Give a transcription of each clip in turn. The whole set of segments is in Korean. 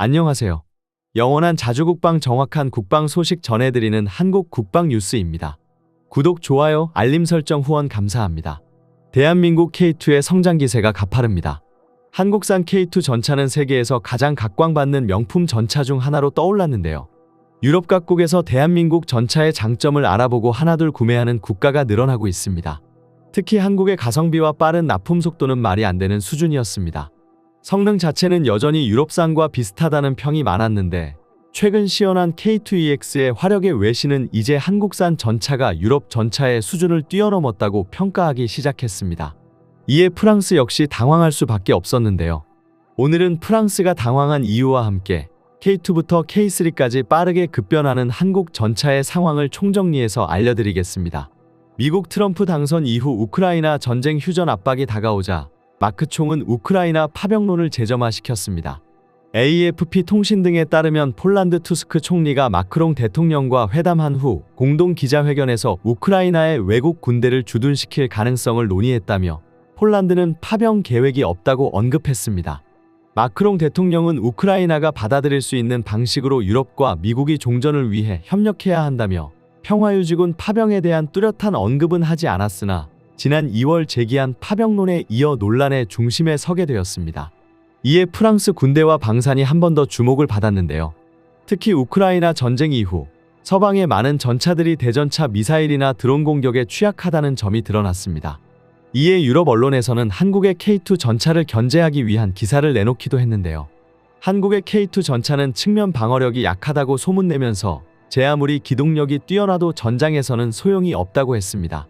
안녕하세요. 영원한 자주국방 정확한 국방 소식 전해드리는 한국 국방 뉴스입니다. 구독, 좋아요, 알림 설정 후원 감사합니다. 대한민국 K2의 성장 기세가 가파릅니다. 한국산 K2 전차는 세계에서 가장 각광받는 명품 전차 중 하나로 떠올랐는데요. 유럽 각국에서 대한민국 전차의 장점을 알아보고 하나둘 구매하는 국가가 늘어나고 있습니다. 특히 한국의 가성비와 빠른 납품 속도는 말이 안 되는 수준이었습니다. 성능 자체는 여전히 유럽산과 비슷하다는 평이 많았는데 최근 시연한 K2EX의 화력의 외신은 이제 한국산 전차가 유럽 전차의 수준을 뛰어넘었다고 평가하기 시작했습니다. 이에 프랑스 역시 당황할 수밖에 없었는데요. 오늘은 프랑스가 당황한 이유와 함께 K2부터 K3까지 빠르게 급변하는 한국 전차의 상황을 총정리해서 알려드리겠습니다. 미국 트럼프 당선 이후 우크라이나 전쟁 휴전 압박이 다가오자 마크총은 우크라이나 파병론을 재점화시켰습니다. AFP 통신 등에 따르면 폴란드 투스크 총리가 마크롱 대통령과 회담한 후 공동 기자회견에서 우크라이나의 외국 군대를 주둔시킬 가능성을 논의했다며 폴란드는 파병 계획이 없다고 언급했습니다. 마크롱 대통령은 우크라이나가 받아들일 수 있는 방식으로 유럽과 미국이 종전을 위해 협력해야 한다며 평화유지군 파병에 대한 뚜렷한 언급은 하지 않았으나 지난 2월 제기한 파병론에 이어 논란의 중심에 서게 되었습니다. 이에 프랑스 군대와 방산이 한 번 더 주목을 받았는데요. 특히 우크라이나 전쟁 이후 서방의 많은 전차들이 대전차 미사일이나 드론 공격에 취약하다는 점이 드러났습니다. 이에 유럽 언론에서는 한국의 K2 전차를 견제하기 위한 기사를 내놓기도 했는데요. 한국의 K2 전차는 측면 방어력이 약하다고 소문내면서 제 아무리 기동력이 뛰어나도 전장에서는 소용이 없다고 했습니다.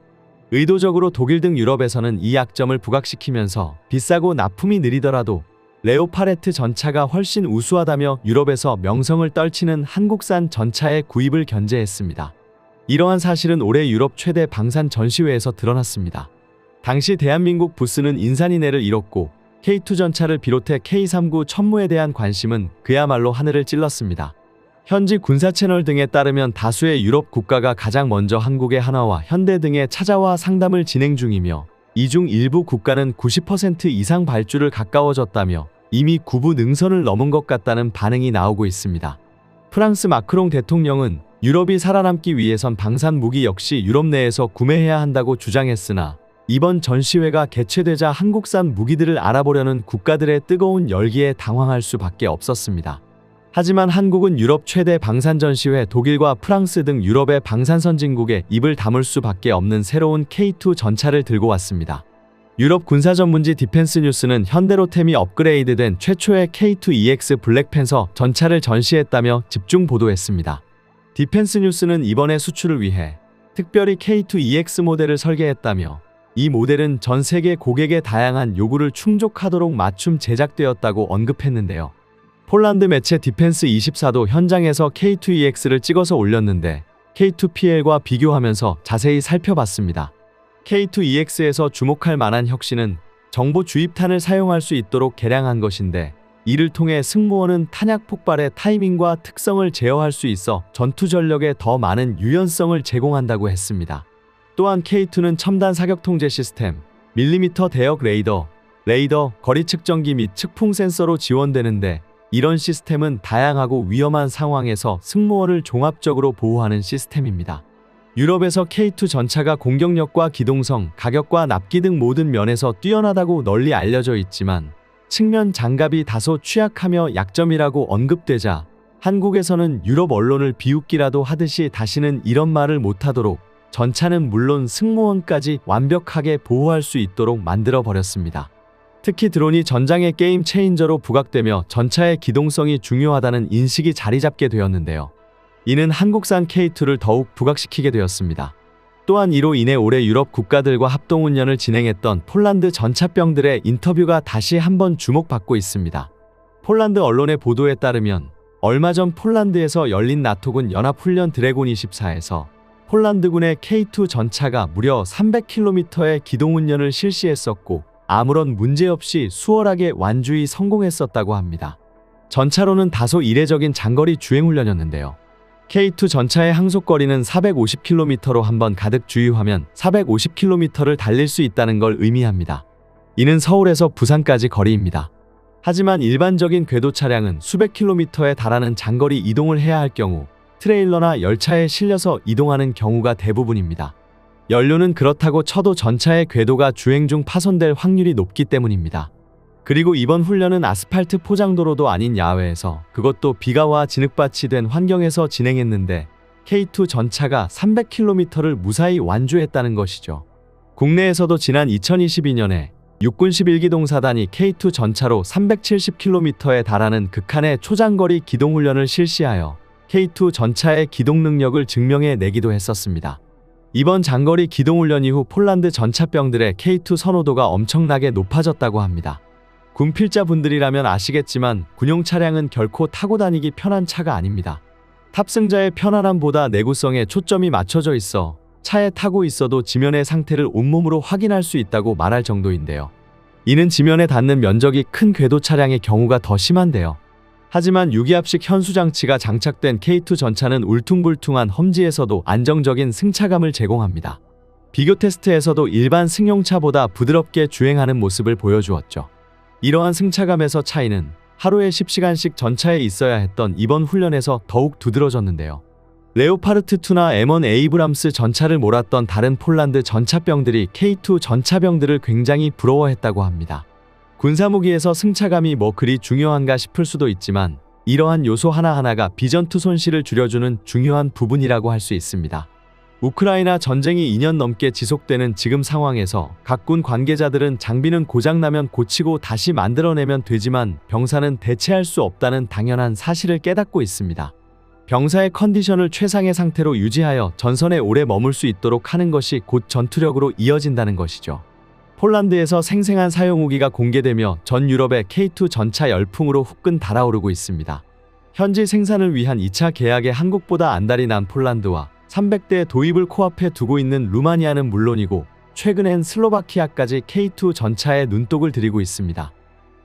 의도적으로 독일 등 유럽에서는 이 약점을 부각시키면서 비싸고 납품이 느리더라도 레오파레트 전차가 훨씬 우수하다며 유럽에서 명성을 떨치는 한국산 전차의 구입을 견제했습니다. 이러한 사실은 올해 유럽 최대 방산 전시회에서 드러났습니다. 당시 대한민국 부스는 인산인해를 이뤘고 K2 전차를 비롯해 K39 천무에 대한 관심은 그야말로 하늘을 찔렀습니다. 현지 군사 채널 등에 따르면 다수의 유럽 국가가 가장 먼저 한국의 한화와 현대 등에 찾아와 상담을 진행 중이며 이 중 일부 국가는 90% 이상 발주를 가까워졌다며 이미 구부 능선을 넘은 것 같다는 반응이 나오고 있습니다. 프랑스 마크롱 대통령은 유럽이 살아남기 위해선 방산 무기 역시 유럽 내에서 구매해야 한다고 주장했으나 이번 전시회가 개최되자 한국산 무기들을 알아보려는 국가들의 뜨거운 열기에 당황할 수밖에 없었습니다. 하지만 한국은 유럽 최대 방산 전시회 독일과 프랑스 등 유럽의 방산 선진국에 입을 다물 수밖에 없는 새로운 K2 전차를 들고 왔습니다. 유럽 군사 전문지 디펜스 뉴스는 현대로템이 업그레이드된 최초의 K2EX 블랙팬서 전차를 전시했다며 집중 보도했습니다. 디펜스 뉴스는 이번에 수출을 위해 특별히 K2EX 모델을 설계했다며 이 모델은 전 세계 고객의 다양한 요구를 충족하도록 맞춤 제작되었다고 언급했는데요. 폴란드 매체 디펜스24도 현장에서 K2EX를 찍어서 올렸는데 K2PL과 비교하면서 자세히 살펴봤습니다. K2EX에서 주목할 만한 혁신은 정보 주입탄을 사용할 수 있도록 개량한 것인데 이를 통해 승무원은 탄약 폭발의 타이밍과 특성을 제어할 수 있어 전투 전력에 더 많은 유연성을 제공한다고 했습니다. 또한 K2는 첨단 사격 통제 시스템, 밀리미터 대역 레이더, 거리 측정기 및 측풍 센서로 지원되는데 이런 시스템은 다양하고 위험한 상황에서 승무원을 종합적으로 보호하는 시스템입니다. 유럽에서 K2 전차가 공격력과 기동성, 가격과 납기 등 모든 면에서 뛰어나다고 널리 알려져 있지만 측면 장갑이 다소 취약하며 약점이라고 언급되자 한국에서는 유럽 언론을 비웃기라도 하듯이 다시는 이런 말을 못하도록 전차는 물론 승무원까지 완벽하게 보호할 수 있도록 만들어버렸습니다. 특히 드론이 전장의 게임 체인저로 부각되며 전차의 기동성이 중요하다는 인식이 자리잡게 되었는데요. 이는 한국산 K2를 더욱 부각시키게 되었습니다. 또한 이로 인해 올해 유럽 국가들과 합동훈련을 진행했던 폴란드 전차병들의 인터뷰가 다시 한번 주목받고 있습니다. 폴란드 언론의 보도에 따르면 얼마 전 폴란드에서 열린 나토군 연합훈련 드래곤 24에서 폴란드군의 K2 전차가 무려 300km의 기동훈련을 실시했었고 아무런 문제없이 수월하게 완주히 성공했었다고 합니다. 전차로는 다소 이례적인 장거리 주행훈련이었는데요. K2 전차의 항속거리는 450km로 한번 가득 주유하면 450km를 달릴 수 있다는 걸 의미합니다. 이는 서울에서 부산까지 거리입니다. 하지만 일반적인 궤도 차량은 수백 킬로미터에 달하는 장거리 이동을 해야 할 경우 트레일러나 열차에 실려서 이동하는 경우가 대부분입니다. 연료는 그렇다고 쳐도 전차의 궤도가 주행 중 파손될 확률이 높기 때문입니다. 그리고 이번 훈련은 아스팔트 포장도로도 아닌 야외에서, 그것도 비가 와 진흙밭이 된 환경에서 진행했는데 K2 전차가 300km를 무사히 완주했다는 것이죠. 국내에서도 지난 2022년에 육군 11기동 사단이 K2 전차로 370km에 달하는 극한의 초장거리 기동훈련을 실시하여 K2 전차의 기동 능력을 증명해 내기도 했었습니다. 이번 장거리 기동훈련 이후 폴란드 전차병들의 K2 선호도가 엄청나게 높아졌다고 합니다. 군필자분들이라면 아시겠지만 군용 차량은 결코 타고 다니기 편한 차가 아닙니다. 탑승자의 편안함보다 내구성에 초점이 맞춰져 있어 차에 타고 있어도 지면의 상태를 온몸으로 확인할 수 있다고 말할 정도인데요. 이는 지면에 닿는 면적이 큰 궤도 차량의 경우가 더 심한데요. 하지만 유기압식 현수장치가 장착된 K2 전차는 울퉁불퉁한 험지에서도 안정적인 승차감을 제공합니다. 비교 테스트에서도 일반 승용차보다 부드럽게 주행하는 모습을 보여주었죠. 이러한 승차감에서 차이는 하루에 10시간씩 전차에 있어야 했던 이번 훈련에서 더욱 두드러졌는데요. 레오파르트2나 M1 에이브람스 전차를 몰았던 다른 폴란드 전차병들이 K2 전차병들을 굉장히 부러워했다고 합니다. 군사무기에서 승차감이 뭐 그리 중요한가 싶을 수도 있지만 이러한 요소 하나하나가 비전투 손실을 줄여주는 중요한 부분이라고 할 수 있습니다. 우크라이나 전쟁이 2년 넘게 지속되는 지금 상황에서 각 군 관계자들은 장비는 고장나면 고치고 다시 만들어내면 되지만 병사는 대체할 수 없다는 당연한 사실을 깨닫고 있습니다. 병사의 컨디션을 최상의 상태로 유지하여 전선에 오래 머물 수 있도록 하는 것이 곧 전투력으로 이어진다는 것이죠. 폴란드에서 생생한 사용 후기가 공개되며 전 유럽의 K2 전차 열풍으로 후끈 달아오르고 있습니다. 현지 생산을 위한 2차 계약에 한국보다 안달이 난 폴란드와 300대 도입을 코앞에 두고 있는 루마니아는 물론이고 최근엔 슬로바키아까지 K2 전차에 눈독을 들이고 있습니다.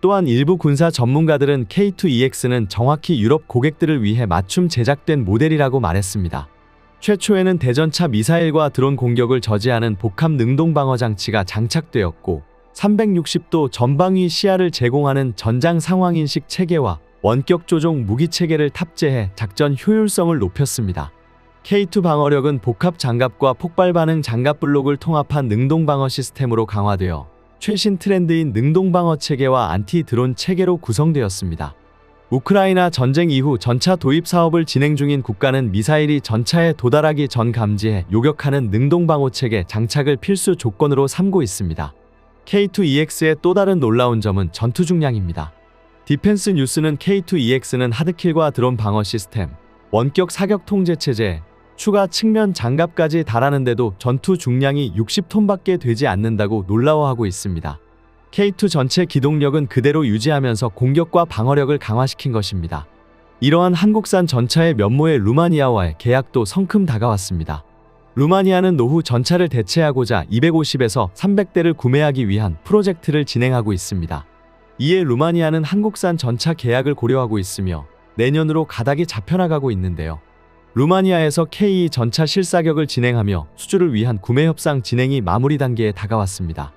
또한 일부 군사 전문가들은 K2EX는 정확히 유럽 고객들을 위해 맞춤 제작된 모델이라고 말했습니다. 최초에는 대전차 미사일과 드론 공격을 저지하는 복합 능동방어 장치가 장착되었고 360도 전방위 시야를 제공하는 전장 상황인식 체계와 원격 조종 무기 체계를 탑재해 작전 효율성을 높였습니다. K2 방어력은 복합 장갑과 폭발 반응 장갑 블록을 통합한 능동방어 시스템으로 강화되어 최신 트렌드인 능동방어 체계와 안티 드론 체계로 구성되었습니다. 우크라이나 전쟁 이후 전차 도입 사업을 진행 중인 국가는 미사일이 전차에 도달하기 전 감지해 요격하는 능동방어 체계 장착을 필수 조건으로 삼고 있습니다. K2EX의 또 다른 놀라운 점은 전투 중량입니다. 디펜스 뉴스는 K2EX는 하드킬과 드론 방어 시스템, 원격 사격 통제 체제, 추가 측면 장갑까지 달하는데도 전투 중량이 60톤밖에 되지 않는다고 놀라워하고 있습니다. K2 전체 기동력은 그대로 유지하면서 공격과 방어력을 강화시킨 것입니다. 이러한 한국산 전차의 면모의 루마니아와의 계약도 성큼 다가왔습니다. 루마니아는 노후 전차를 대체하고자 250에서 300대를 구매하기 위한 프로젝트를 진행하고 있습니다. 이에 루마니아는 한국산 전차 계약을 고려하고 있으며 내년으로 가닥이 잡혀나가고 있는데요. 루마니아에서 K2 전차 실사격을 진행하며 수주를 위한 구매 협상 진행이 마무리 단계에 다가왔습니다.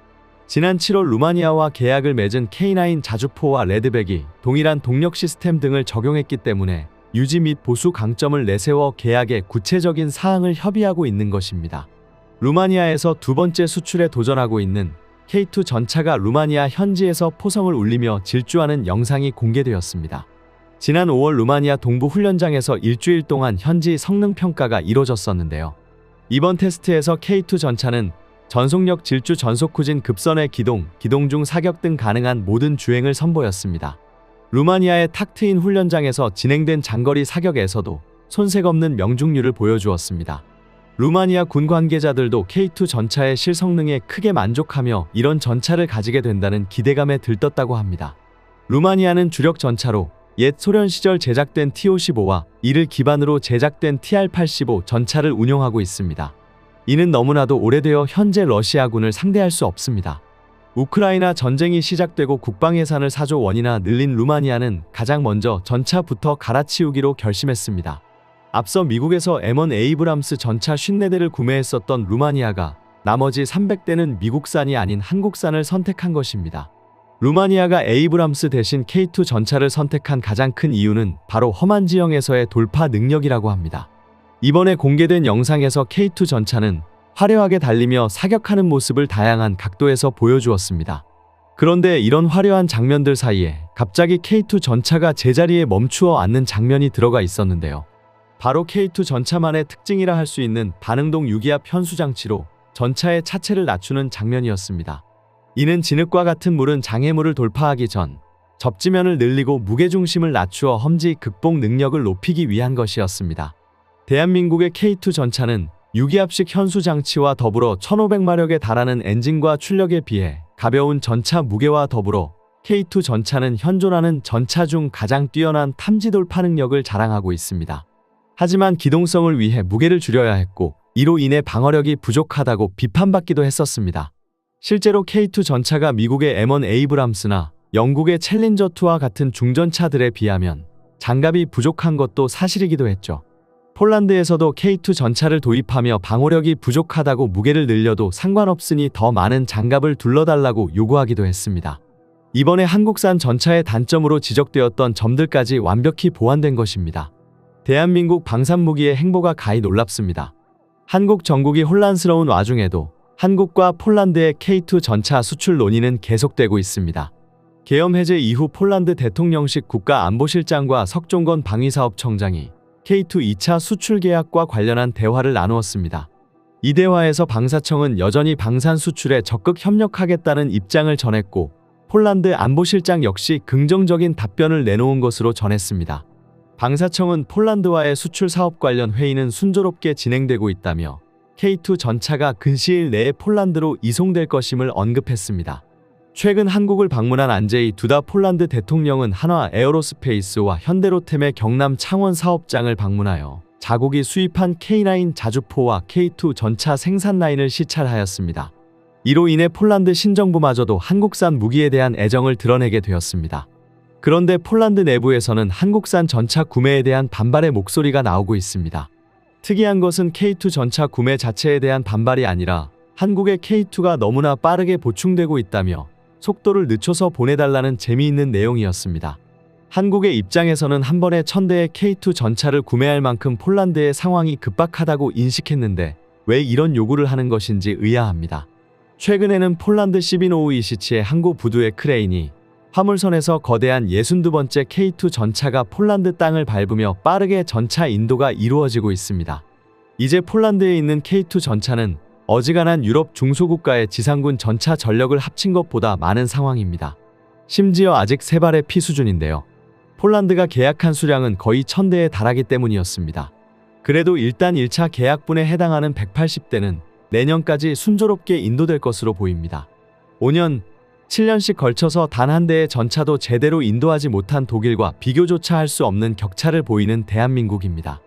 지난 7월 루마니아와 계약을 맺은 K9 자주포와 레드백이 동일한 동력 시스템 등을 적용했기 때문에 유지 및 보수 강점을 내세워 계약의 구체적인 사항을 협의하고 있는 것입니다. 루마니아에서 두 번째 수출에 도전하고 있는 K2 전차가 루마니아 현지에서 포성을 울리며 질주하는 영상이 공개되었습니다. 지난 5월 루마니아 동부 훈련장에서 일주일 동안 현지 성능 평가가 이뤄졌었는데요. 이번 테스트에서 K2 전차는 전속력 질주 전속 후진 급선의 기동 중 사격 등 가능한 모든 주행을 선보였습니다. 루마니아의 탁 트인 훈련장에서 진행된 장거리 사격에서도 손색 없는 명중률을 보여주었습니다. 루마니아 군 관계자들도 K2 전차의 실성능에 크게 만족하며 이런 전차를 가지게 된다는 기대감에 들떴다고 합니다. 루마니아는 주력 전차로 옛 소련 시절 제작된 T-55와 이를 기반으로 제작된 TR-85 전차를 운용하고 있습니다. 이는 너무나도 오래되어 현재 러시아군을 상대할 수 없습니다. 우크라이나 전쟁이 시작되고 국방 예산을 4조 원이나 늘린 루마니아는 가장 먼저 전차부터 갈아치우기로 결심했습니다. 앞서 미국에서 M1 에이브람스 전차 54대를 구매했었던 루마니아가 나머지 300대는 미국산이 아닌 한국산을 선택한 것입니다. 루마니아가 에이브람스 대신 K2 전차를 선택한 가장 큰 이유는 바로 험한 지형에서의 돌파 능력이라고 합니다. 이번에 공개된 영상에서 K2 전차는 화려하게 달리며 사격하는 모습을 다양한 각도에서 보여주었습니다. 그런데 이런 화려한 장면들 사이에 갑자기 K2 전차가 제자리에 멈추어 앉는 장면이 들어가 있었는데요. 바로 K2 전차만의 특징이라 할 수 있는 반응동 유기압 현수 장치로 전차의 차체를 낮추는 장면이었습니다. 이는 진흙과 같은 물은 장애물을 돌파하기 전 접지면을 늘리고 무게중심을 낮추어 험지 극복 능력을 높이기 위한 것이었습니다. 대한민국의 K2 전차는 유기압식 현수 장치와 더불어 1500마력에 달하는 엔진과 출력에 비해 가벼운 전차 무게와 더불어 K2 전차는 현존하는 전차 중 가장 뛰어난 탐지 돌파 능력을 자랑하고 있습니다. 하지만 기동성을 위해 무게를 줄여야 했고 이로 인해 방어력이 부족하다고 비판받기도 했었습니다. 실제로 K2 전차가 미국의 M1 에이브람스나 영국의 챌린저2와 같은 중전차들에 비하면 장갑이 부족한 것도 사실이기도 했죠. 폴란드에서도 K2 전차를 도입하며 방어력이 부족하다고 무게를 늘려도 상관없으니 더 많은 장갑을 둘러달라고 요구하기도 했습니다. 이번에 한국산 전차의 단점으로 지적되었던 점들까지 완벽히 보완된 것입니다. 대한민국 방산무기의 행보가 가히 놀랍습니다. 한국 정국이 혼란스러운 와중에도 한국과 폴란드의 K2 전차 수출 논의는 계속되고 있습니다. 계엄 해제 이후 폴란드 대통령실 국가안보실장과 석종건 방위사업청장이 K2 2차 수출 계약과 관련한 대화를 나누었습니다. 이 대화에서 방사청은 여전히 방산 수출에 적극 협력하겠다는 입장을 전했고 폴란드 안보실장 역시 긍정적인 답변을 내놓은 것으로 전했습니다. 방사청은 폴란드와의 수출 사업 관련 회의는 순조롭게 진행되고 있다며 K2 전차가 근시일 내에 폴란드로 이송될 것임을 언급했습니다. 최근 한국을 방문한 안제이 두다 폴란드 대통령은 한화 에어로스페이스와 현대로템의 경남 창원 사업장을 방문하여 자국이 수입한 K9 자주포와 K2 전차 생산 라인을 시찰하였습니다. 이로 인해 폴란드 신정부마저도 한국산 무기에 대한 애정을 드러내게 되었습니다. 그런데 폴란드 내부에서는 한국산 전차 구매에 대한 반발의 목소리가 나오고 있습니다. 특이한 것은 K2 전차 구매 자체에 대한 반발이 아니라 한국의 K2가 너무나 빠르게 보충되고 있다며 속도를 늦춰서 보내달라는 재미있는 내용이었습니다. 한국의 입장에서는 한 번에 1000대의 K2 전차를 구매할 만큼 폴란드의 상황이 급박하다고 인식했는데 왜 이런 요구를 하는 것인지 의아합니다. 최근에는 폴란드 시비노우이시치의 항구 부두의 크레인이 화물선에서 거대한 62번째 K2 전차가 폴란드 땅을 밟으며 빠르게 전차 인도가 이루어지고 있습니다. 이제 폴란드에 있는 K2 전차는 어지간한 유럽 중소국가의 지상군 전차 전력을 합친 것보다 많은 상황입니다. 심지어 아직 3발의 피 수준인데요. 폴란드가 계약한 수량은 거의 1000대에 달하기 때문이었습니다. 그래도 일단 1차 계약분에 해당하는 180대는 내년까지 순조롭게 인도될 것으로 보입니다. 5년, 7년씩 걸쳐서 단 한 대의 전차도 제대로 인도하지 못한 독일과 비교조차 할 수 없는 격차를 보이는 대한민국입니다.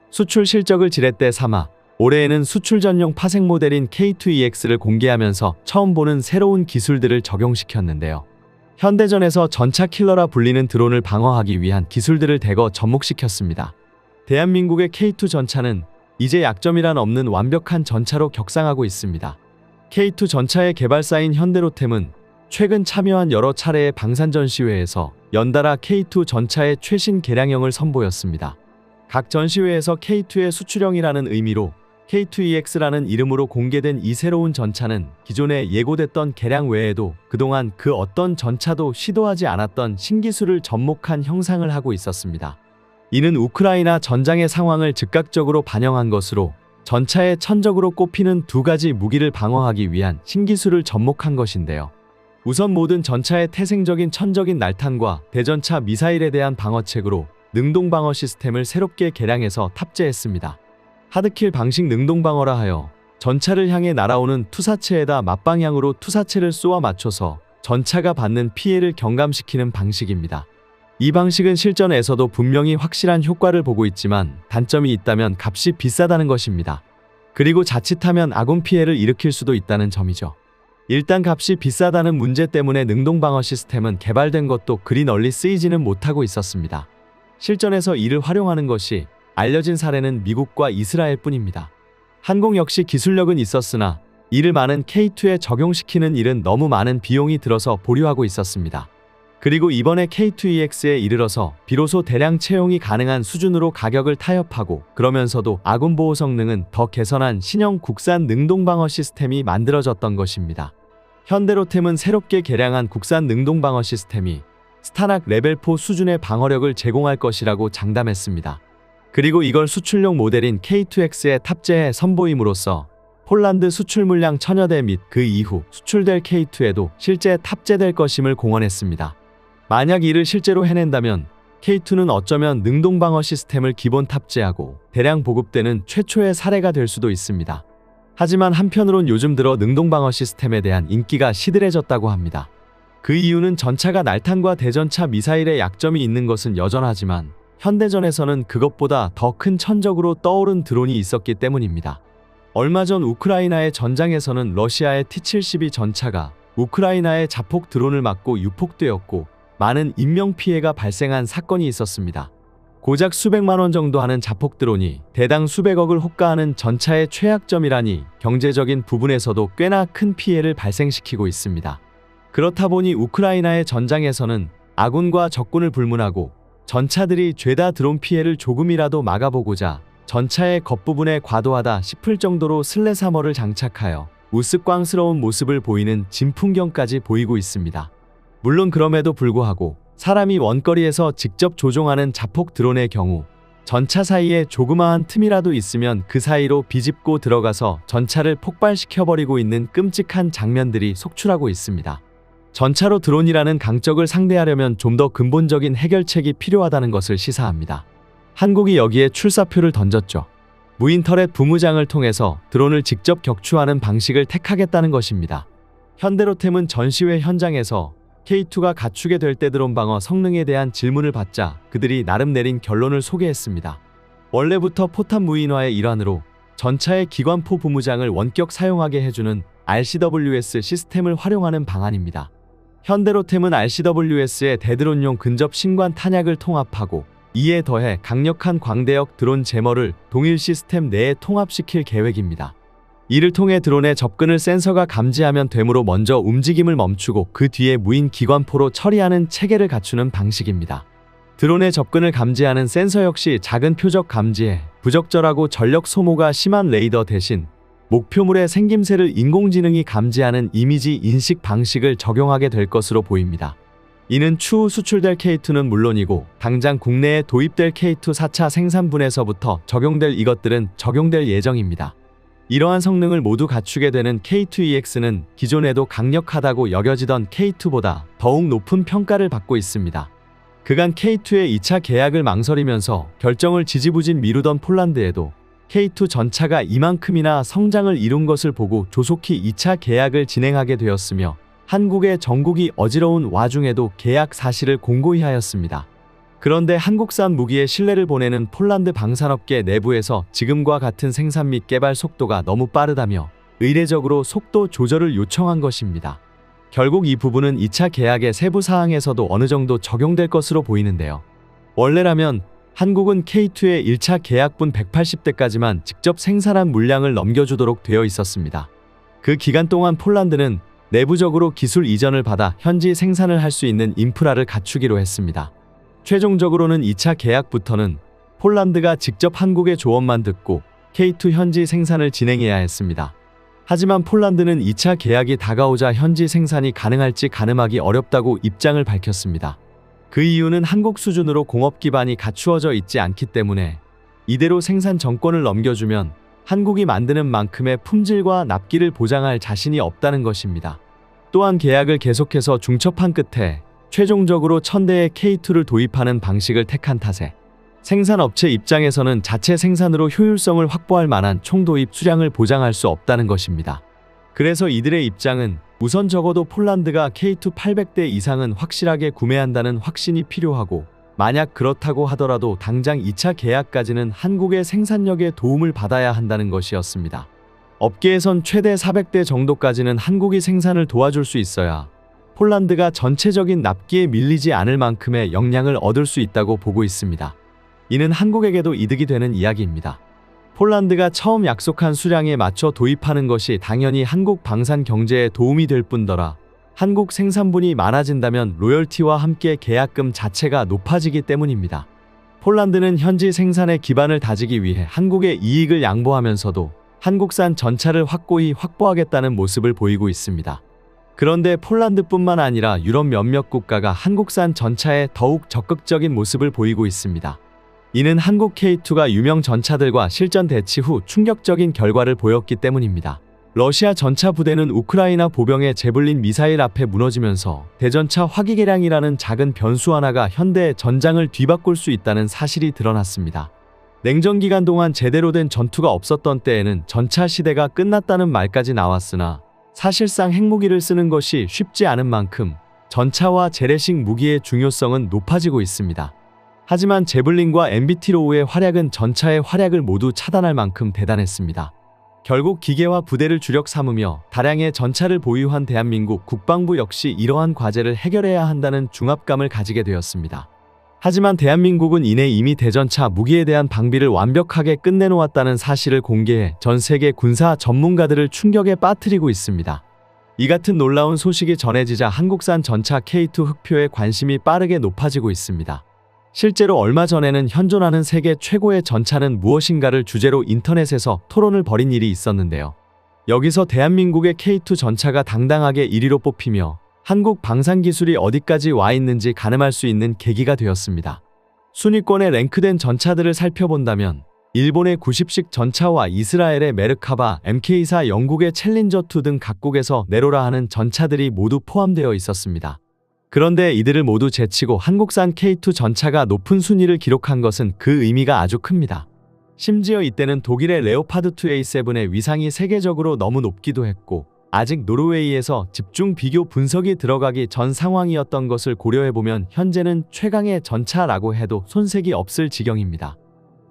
수출 실적을 지렛대 삼아 올해에는 수출 전용 파생 모델인 K2EX를 공개하면서 처음 보는 새로운 기술들을 적용시켰는데요. 현대전에서 전차 킬러라 불리는 드론을 방어하기 위한 기술들을 대거 접목시켰습니다. 대한민국의 K2 전차는 이제 약점이란 없는 완벽한 전차로 격상하고 있습니다. K2 전차의 개발사인 현대로템은 최근 참여한 여러 차례의 방산 전시회에서 연달아 K2 전차의 최신 개량형을 선보였습니다. 각 전시회에서 K2의 수출형이라는 의미로 K2EX라는 이름으로 공개된 이 새로운 전차는 기존에 예고됐던 개량 외에도 그동안 그 어떤 전차도 시도하지 않았던 신기술을 접목한 형상을 하고 있었습니다. 이는 우크라이나 전장의 상황을 즉각적으로 반영한 것으로 전차에 천적으로 꼽히는 두 가지 무기를 방어하기 위한 신기술을 접목한 것인데요. 우선 모든 전차의 태생적인 천적인 날탄과 대전차 미사일에 대한 방어책으로 능동방어 시스템을 새롭게 개량해서 탑재했습니다. 하드킬 방식 능동방어라 하여 전차를 향해 날아오는 투사체에다 맞방향으로 투사체를 쏘아 맞춰서 전차가 받는 피해를 경감시키는 방식입니다. 이 방식은 실전에서도 분명히 확실한 효과를 보고 있지만 단점이 있다면 값이 비싸다는 것입니다. 그리고 자칫하면 아군 피해를 일으킬 수도 있다는 점이죠. 일단 값이 비싸다는 문제 때문에 능동방어 시스템은 개발된 것도 그리 널리 쓰이지는 못하고 있었습니다. 실전에서 이를 활용하는 것이 알려진 사례는 미국과 이스라엘 뿐입니다. 한국 역시 기술력은 있었으나 이를 많은 K2에 적용시키는 일은 너무 많은 비용이 들어서 보류하고 있었습니다. 그리고 이번에 K2EX에 이르러서 비로소 대량 채용이 가능한 수준으로 가격을 타협하고 그러면서도 아군 보호 성능은 더 개선한 신형 국산 능동방어 시스템이 만들어졌던 것입니다. 현대로템은 새롭게 개량한 국산 능동방어 시스템이 스타낙 레벨 4 수준의 방어력을 제공할 것이라고 장담했습니다. 그리고 이걸 수출용 모델인 K2X에 탑재해 선보임으로써 폴란드 수출 물량 1000여 대 및 그 이후 수출될 K2에도 실제 탑재될 것임을 공언했습니다. 만약 이를 실제로 해낸다면 K2는 어쩌면 능동방어 시스템을 기본 탑재하고 대량 보급되는 최초의 사례가 될 수도 있습니다. 하지만 한편으론 요즘 들어 능동방어 시스템에 대한 인기가 시들해졌다고 합니다. 그 이유는 전차가 날탄과 대전차 미사일의 약점이 있는 것은 여전하지만 현대전에서는 그것보다 더 큰 천적으로 떠오른 드론이 있었기 때문입니다. 얼마 전 우크라이나의 전장에서는 러시아의 T-72 전차가 우크라이나의 자폭 드론을 맞고 유폭되었고 많은 인명피해가 발생한 사건이 있었습니다. 고작 수백만 원 정도 하는 자폭 드론이 대당 수백억을 호가하는 전차의 최약점이라니 경제적인 부분에서도 꽤나 큰 피해를 발생시키고 있습니다. 그렇다 보니 우크라이나의 전장에서는 아군과 적군을 불문하고 전차들이 죄다 드론 피해를 조금이라도 막아보고자 전차의 겉부분에 과도하다 싶을 정도로 슬래사머를 장착하여 우스꽝스러운 모습을 보이는 진풍경까지 보이고 있습니다. 물론 그럼에도 불구하고 사람이 원거리에서 직접 조종하는 자폭 드론의 경우 전차 사이에 조그마한 틈이라도 있으면 그 사이로 비집고 들어가서 전차를 폭발시켜버리고 있는 끔찍한 장면들이 속출하고 있습니다. 전차로 드론이라는 강적을 상대하려면 좀 더 근본적인 해결책이 필요하다는 것을 시사합니다. 한국이 여기에 출사표를 던졌죠. 무인 터렛 부무장을 통해서 드론을 직접 격추하는 방식을 택하겠다는 것입니다. 현대로템은 전시회 현장에서 K2가 갖추게 될 때 드론 방어 성능에 대한 질문을 받자 그들이 나름 내린 결론을 소개했습니다. 원래부터 포탄 무인화의 일환으로 전차의 기관포 부무장을 원격 사용하게 해주는 RCWS 시스템을 활용하는 방안입니다. 현대로템은 RCWS의 대드론용 근접 신관 탄약을 통합하고 이에 더해 강력한 광대역 드론 제머를 동일 시스템 내에 통합시킬 계획입니다. 이를 통해 드론의 접근을 센서가 감지하면 되므로 먼저 움직임을 멈추고 그 뒤에 무인 기관포로 처리하는 체계를 갖추는 방식입니다. 드론의 접근을 감지하는 센서 역시 작은 표적 감지에 부적절하고 전력 소모가 심한 레이더 대신 목표물의 생김새를 인공지능이 감지하는 이미지 인식 방식을 적용하게 될 것으로 보입니다. 이는 추후 수출될 K2는 물론이고 당장 국내에 도입될 K2 4차 생산분에서부터 적용될 이것들은 적용될 예정입니다. 이러한 성능을 모두 갖추게 되는 K2EX는 기존에도 강력하다고 여겨지던 K2보다 더욱 높은 평가를 받고 있습니다. 그간 K2의 2차 계약을 망설이면서 결정을 지지부진 미루던 폴란드에도 K2 전차가 이만큼이나 성장을 이룬 것을 보고 조속히 2차 계약을 진행하게 되었으며 한국의 정국이 어지러운 와중에도 계약 사실을 공고히 하였습니다. 그런데 한국산 무기에 신뢰를 보내는 폴란드 방산업계 내부에서 지금과 같은 생산 및 개발 속도가 너무 빠르다며 의례적으로 속도 조절을 요청한 것입니다. 결국 이 부분은 2차 계약의 세부 사항에서도 어느 정도 적용될 것으로 보이는데요. 원래라면 한국은 K2의 1차 계약분 180대까지만 직접 생산한 물량을 넘겨주도록 되어 있었습니다. 그 기간 동안 폴란드는 내부적으로 기술 이전을 받아 현지 생산을 할 수 있는 인프라를 갖추기로 했습니다. 최종적으로는 2차 계약부터는 폴란드가 직접 한국의 조언만 듣고 K2 현지 생산을 진행해야 했습니다. 하지만 폴란드는 2차 계약이 다가오자 현지 생산이 가능할지 가늠하기 어렵다고 입장을 밝혔습니다. 그 이유는 한국 수준으로 공업 기반이 갖추어져 있지 않기 때문에 이대로 생산 정권을 넘겨주면 한국이 만드는 만큼의 품질과 납기를 보장할 자신이 없다는 것입니다. 또한 계약을 계속해서 중첩한 끝에 최종적으로 1000대의 K2를 도입하는 방식을 택한 탓에 생산업체 입장에서는 자체 생산으로 효율성을 확보할 만한 총도입 수량을 보장할 수 없다는 것입니다. 그래서 이들의 입장은 우선 적어도 폴란드가 K2 800대 이상은 확실하게 구매한다는 확신이 필요하고 만약 그렇다고 하더라도 당장 2차 계약까지는 한국의 생산력에 도움을 받아야 한다는 것이었습니다. 업계에선 최대 400대 정도까지는 한국이 생산을 도와줄 수 있어야 폴란드가 전체적인 납기에 밀리지 않을 만큼의 역량을 얻을 수 있다고 보고 있습니다. 이는 한국에게도 이득이 되는 이야기입니다. 폴란드가 처음 약속한 수량에 맞춰 도입하는 것이 당연히 한국 방산 경제에 도움이 될 뿐더러 한국 생산분이 많아진다면 로열티와 함께 계약금 자체가 높아지기 때문입니다. 폴란드는 현지 생산의 기반을 다지기 위해 한국의 이익을 양보하면서도 한국산 전차를 확고히 확보하겠다는 모습을 보이고 있습니다. 그런데 폴란드뿐만 아니라 유럽 몇몇 국가가 한국산 전차에 더욱 적극적인 모습을 보이고 있습니다. 이는 한국 K2가 유명 전차들과 실전 대치 후 충격적인 결과를 보였기 때문입니다. 러시아 전차 부대는 우크라이나 보병의 제블린 미사일 앞에 무너지면서 대전차 화기계량이라는 작은 변수 하나가 현대의 전장을 뒤바꿀 수 있다는 사실이 드러났습니다. 냉전 기간 동안 제대로 된 전투가 없었던 때에는 전차 시대가 끝났다는 말까지 나왔으나 사실상 핵무기를 쓰는 것이 쉽지 않은 만큼 전차와 재래식 무기의 중요성은 높아지고 있습니다. 하지만 제블린과 MBT-로우의 활약은 전차의 활약을 모두 차단할 만큼 대단했습니다. 결국 기계와 부대를 주력 삼으며 다량의 전차를 보유한 대한민국 국방부 역시 이러한 과제를 해결해야 한다는 중압감을 가지게 되었습니다. 하지만 대한민국은 이내 이미 대전차 무기에 대한 방비를 완벽하게 끝내놓았다는 사실을 공개해 전 세계 군사 전문가들을 충격에 빠뜨리고 있습니다. 이 같은 놀라운 소식이 전해지자 한국산 전차 K2 흑표의 관심이 빠르게 높아지고 있습니다. 실제로 얼마 전에는 현존하는 세계 최고의 전차는 무엇인가를 주제로 인터넷에서 토론을 벌인 일이 있었는데요. 여기서 대한민국의 K2 전차가 당당하게 1위로 뽑히며 한국 방산기술이 어디까지 와 있는지 가늠할 수 있는 계기가 되었습니다. 순위권에 랭크된 전차들을 살펴본다면 일본의 90식 전차와 이스라엘의 메르카바, MK4, 영국의 챌린저2 등 각국에서 내로라 하는 전차들이 모두 포함되어 있었습니다. 그런데 이들을 모두 제치고 한국산 K2 전차가 높은 순위를 기록한 것은 그 의미가 아주 큽니다. 심지어 이때는 독일의 레오파드2A7의 위상이 세계적으로 너무 높기도 했고 아직 노르웨이에서 집중 비교 분석이 들어가기 전 상황이었던 것을 고려해보면 현재는 최강의 전차라고 해도 손색이 없을 지경입니다.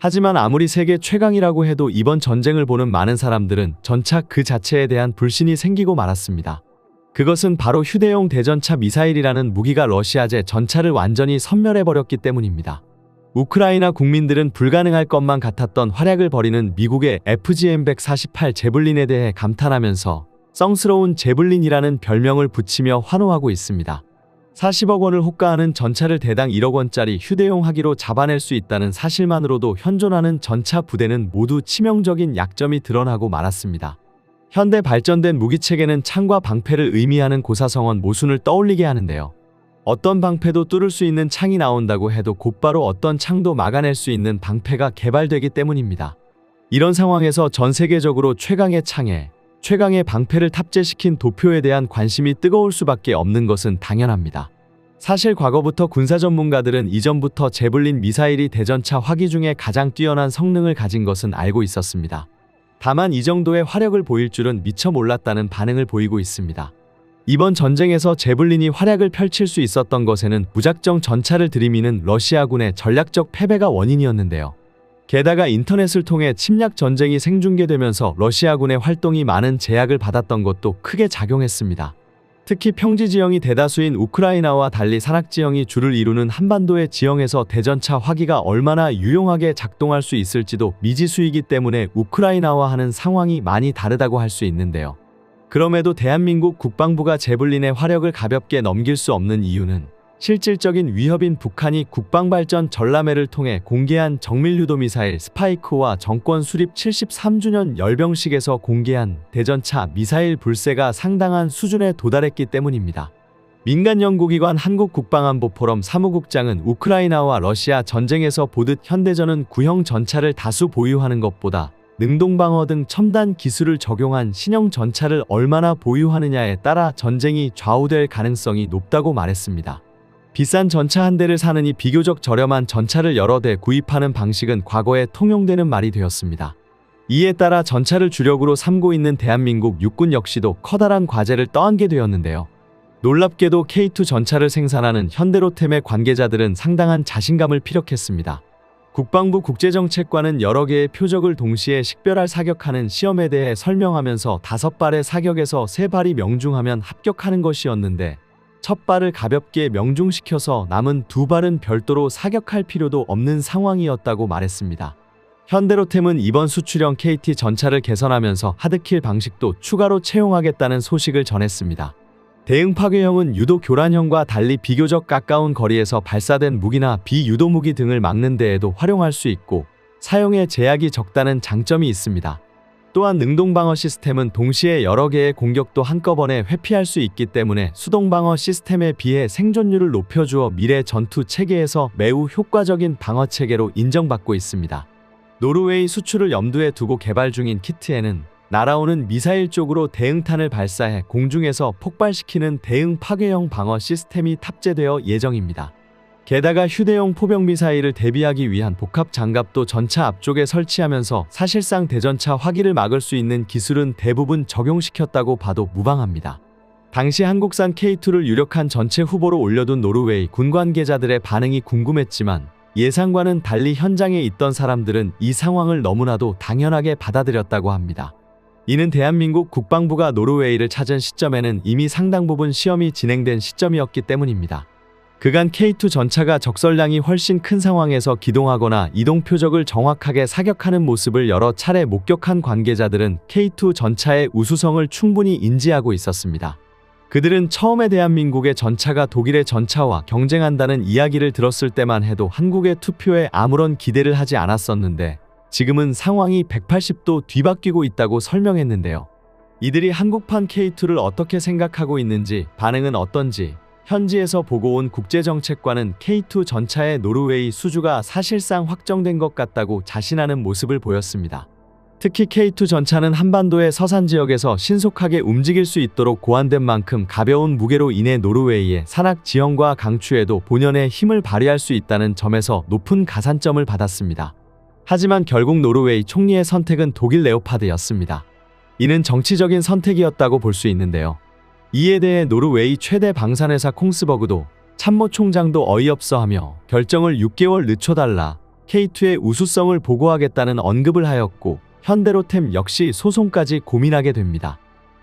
하지만 아무리 세계 최강이라고 해도 이번 전쟁을 보는 많은 사람들은 전차 그 자체에 대한 불신이 생기고 말았습니다. 그것은 바로 휴대용 대전차 미사일이라는 무기가 러시아제 전차를 완전히 섬멸해버렸기 때문입니다. 우크라이나 국민들은 불가능할 것만 같았던 활약을 벌이는 미국의 FGM-148 제블린에 대해 감탄하면서 썽스러운 제블린이라는 별명을 붙이며 환호하고 있습니다. 40억 원을 호가하는 전차를 대당 1억 원짜리 휴대용 하기로 잡아낼 수 있다는 사실만으로도 현존하는 전차 부대는 모두 치명적인 약점이 드러나고 말았습니다. 현대 발전된 무기체계는 창과 방패를 의미하는 고사성언 모순을 떠올리게 하는데요. 어떤 방패도 뚫을 수 있는 창이 나온다고 해도 곧바로 어떤 창도 막아낼 수 있는 방패가 개발되기 때문입니다. 이런 상황에서 전 세계적으로 최강의 창에 최강의 방패를 탑재시킨 도표에 대한 관심이 뜨거울 수밖에 없는 것은 당연합니다. 사실 과거부터 군사 전문가들은 이전부터 제블린 미사일이 대전차 화기 중에 가장 뛰어난 성능을 가진 것은 알고 있었습니다. 다만 이 정도의 화력을 보일 줄은 미처 몰랐다는 반응을 보이고 있습니다. 이번 전쟁에서 제블린이 활약을 펼칠 수 있었던 것에는 무작정 전차를 들이미는 러시아군의 전략적 패배가 원인이었는데요. 게다가 인터넷을 통해 침략 전쟁이 생중계되면서 러시아군의 활동이 많은 제약을 받았던 것도 크게 작용했습니다. 특히 평지 지형이 대다수인 우크라이나와 달리 산악 지형이 주를 이루는 한반도의 지형에서 대전차 화기가 얼마나 유용하게 작동할 수 있을지도 미지수이기 때문에 우크라이나와 하는 상황이 많이 다르다고 할 수 있는데요. 그럼에도 대한민국 국방부가 제블린의 화력을 가볍게 넘길 수 없는 이유는 실질적인 위협인 북한이 국방발전 전람회를 통해 공개한 정밀유도미사일 스파이크와 정권 수립 73주년 열병식에서 공개한 대전차 미사일 불세가 상당한 수준에 도달했기 때문입니다. 민간 연구기관 한국국방안보포럼 사무국장은 우크라이나와 러시아 전쟁에서 보듯 현대전은 구형 전차를 다수 보유하는 것보다 능동방어 등 첨단 기술을 적용한 신형 전차를 얼마나 보유하느냐에 따라 전쟁이 좌우될 가능성이 높다고 말했습니다. 비싼 전차 한 대를 사느니 비교적 저렴한 전차를 여러 대 구입하는 방식은 과거에 통용되는 말이 되었습니다. 이에 따라 전차를 주력으로 삼고 있는 대한민국 육군 역시도 커다란 과제를 떠안게 되었는데요. 놀랍게도 K2 전차를 생산하는 현대로템의 관계자들은 상당한 자신감을 피력했습니다. 국방부 국제정책관은 여러 개의 표적을 동시에 식별할 사격하는 시험에 대해 설명하면서 5발의 사격에서 3발이 명중하면 합격하는 것이었는데 첫 발을 가볍게 명중시켜서 남은 2발은 별도로 사격할 필요도 없는 상황이었다고 말했습니다. 현대로템은 이번 수출형 KT 전차를 개선하면서 하드킬 방식도 추가로 채용하겠다는 소식을 전했습니다. 대응 파괴형은 유도 교란형과 달리 비교적 가까운 거리에서 발사된 무기나 비유도 무기 등을 막는 데에도 활용할 수 있고 사용에 제약이 적다는 장점이 있습니다. 또한 능동방어 시스템은 동시에 여러 개의 공격도 한꺼번에 회피할 수 있기 때문에 수동방어 시스템에 비해 생존율을 높여주어 미래 전투 체계에서 매우 효과적인 방어 체계로 인정받고 있습니다. 노르웨이 수출을 염두에 두고 개발 중인 키트에는 날아오는 미사일 쪽으로 대응탄을 발사해 공중에서 폭발시키는 대응 파괴형 방어 시스템이 탑재되어 예정입니다. 게다가 휴대용 포병 미사일을 대비하기 위한 복합 장갑도 전차 앞쪽에 설치하면서 사실상 대전차 화기를 막을 수 있는 기술은 대부분 적용시켰다고 봐도 무방합니다. 당시 한국산 K2를 유력한 전체 후보로 올려둔 노르웨이 군 관계자들의 반응이 궁금했지만 예상과는 달리 현장에 있던 사람들은 이 상황을 너무나도 당연하게 받아들였다고 합니다. 이는 대한민국 국방부가 노르웨이를 찾은 시점에는 이미 상당 부분 시험이 진행된 시점이었기 때문입니다. 그간 K2 전차가 적설량이 훨씬 큰 상황에서 기동하거나 이동 표적을 정확하게 사격하는 모습을 여러 차례 목격한 관계자들은 K2 전차의 우수성을 충분히 인지하고 있었습니다. 그들은 처음에 대한민국의 전차가 독일의 전차와 경쟁한다는 이야기를 들었을 때만 해도 한국의 투표에 아무런 기대를 하지 않았었는데 지금은 상황이 180도 뒤바뀌고 있다고 설명했는데요. 이들이 한국판 K2를 어떻게 생각하고 있는지, 반응은 어떤지, 현지에서 보고 온 국제정책과는 K2 전차의 노르웨이 수주가 사실상 확정된 것 같다고 자신하는 모습을 보였습니다. 특히 K2 전차는 한반도의 서산 지역에서 신속하게 움직일 수 있도록 고안된 만큼 가벼운 무게로 인해 노르웨이의 산악 지형과 강추에도 본연의 힘을 발휘할 수 있다는 점에서 높은 가산점을 받았습니다. 하지만 결국 노르웨이 총리의 선택은 독일 레오파드였습니다. 이는 정치적인 선택이었다고 볼 수 있는데요. 이에 대해 노르웨이 최대 방산회사 콩스버그도 참모총장도 어이없어하며 결정을 6개월 늦춰달라 K2의 우수성을 보고하겠다는 언급을 하였고 현대로템 역시 소송까지 고민하게 됩니다.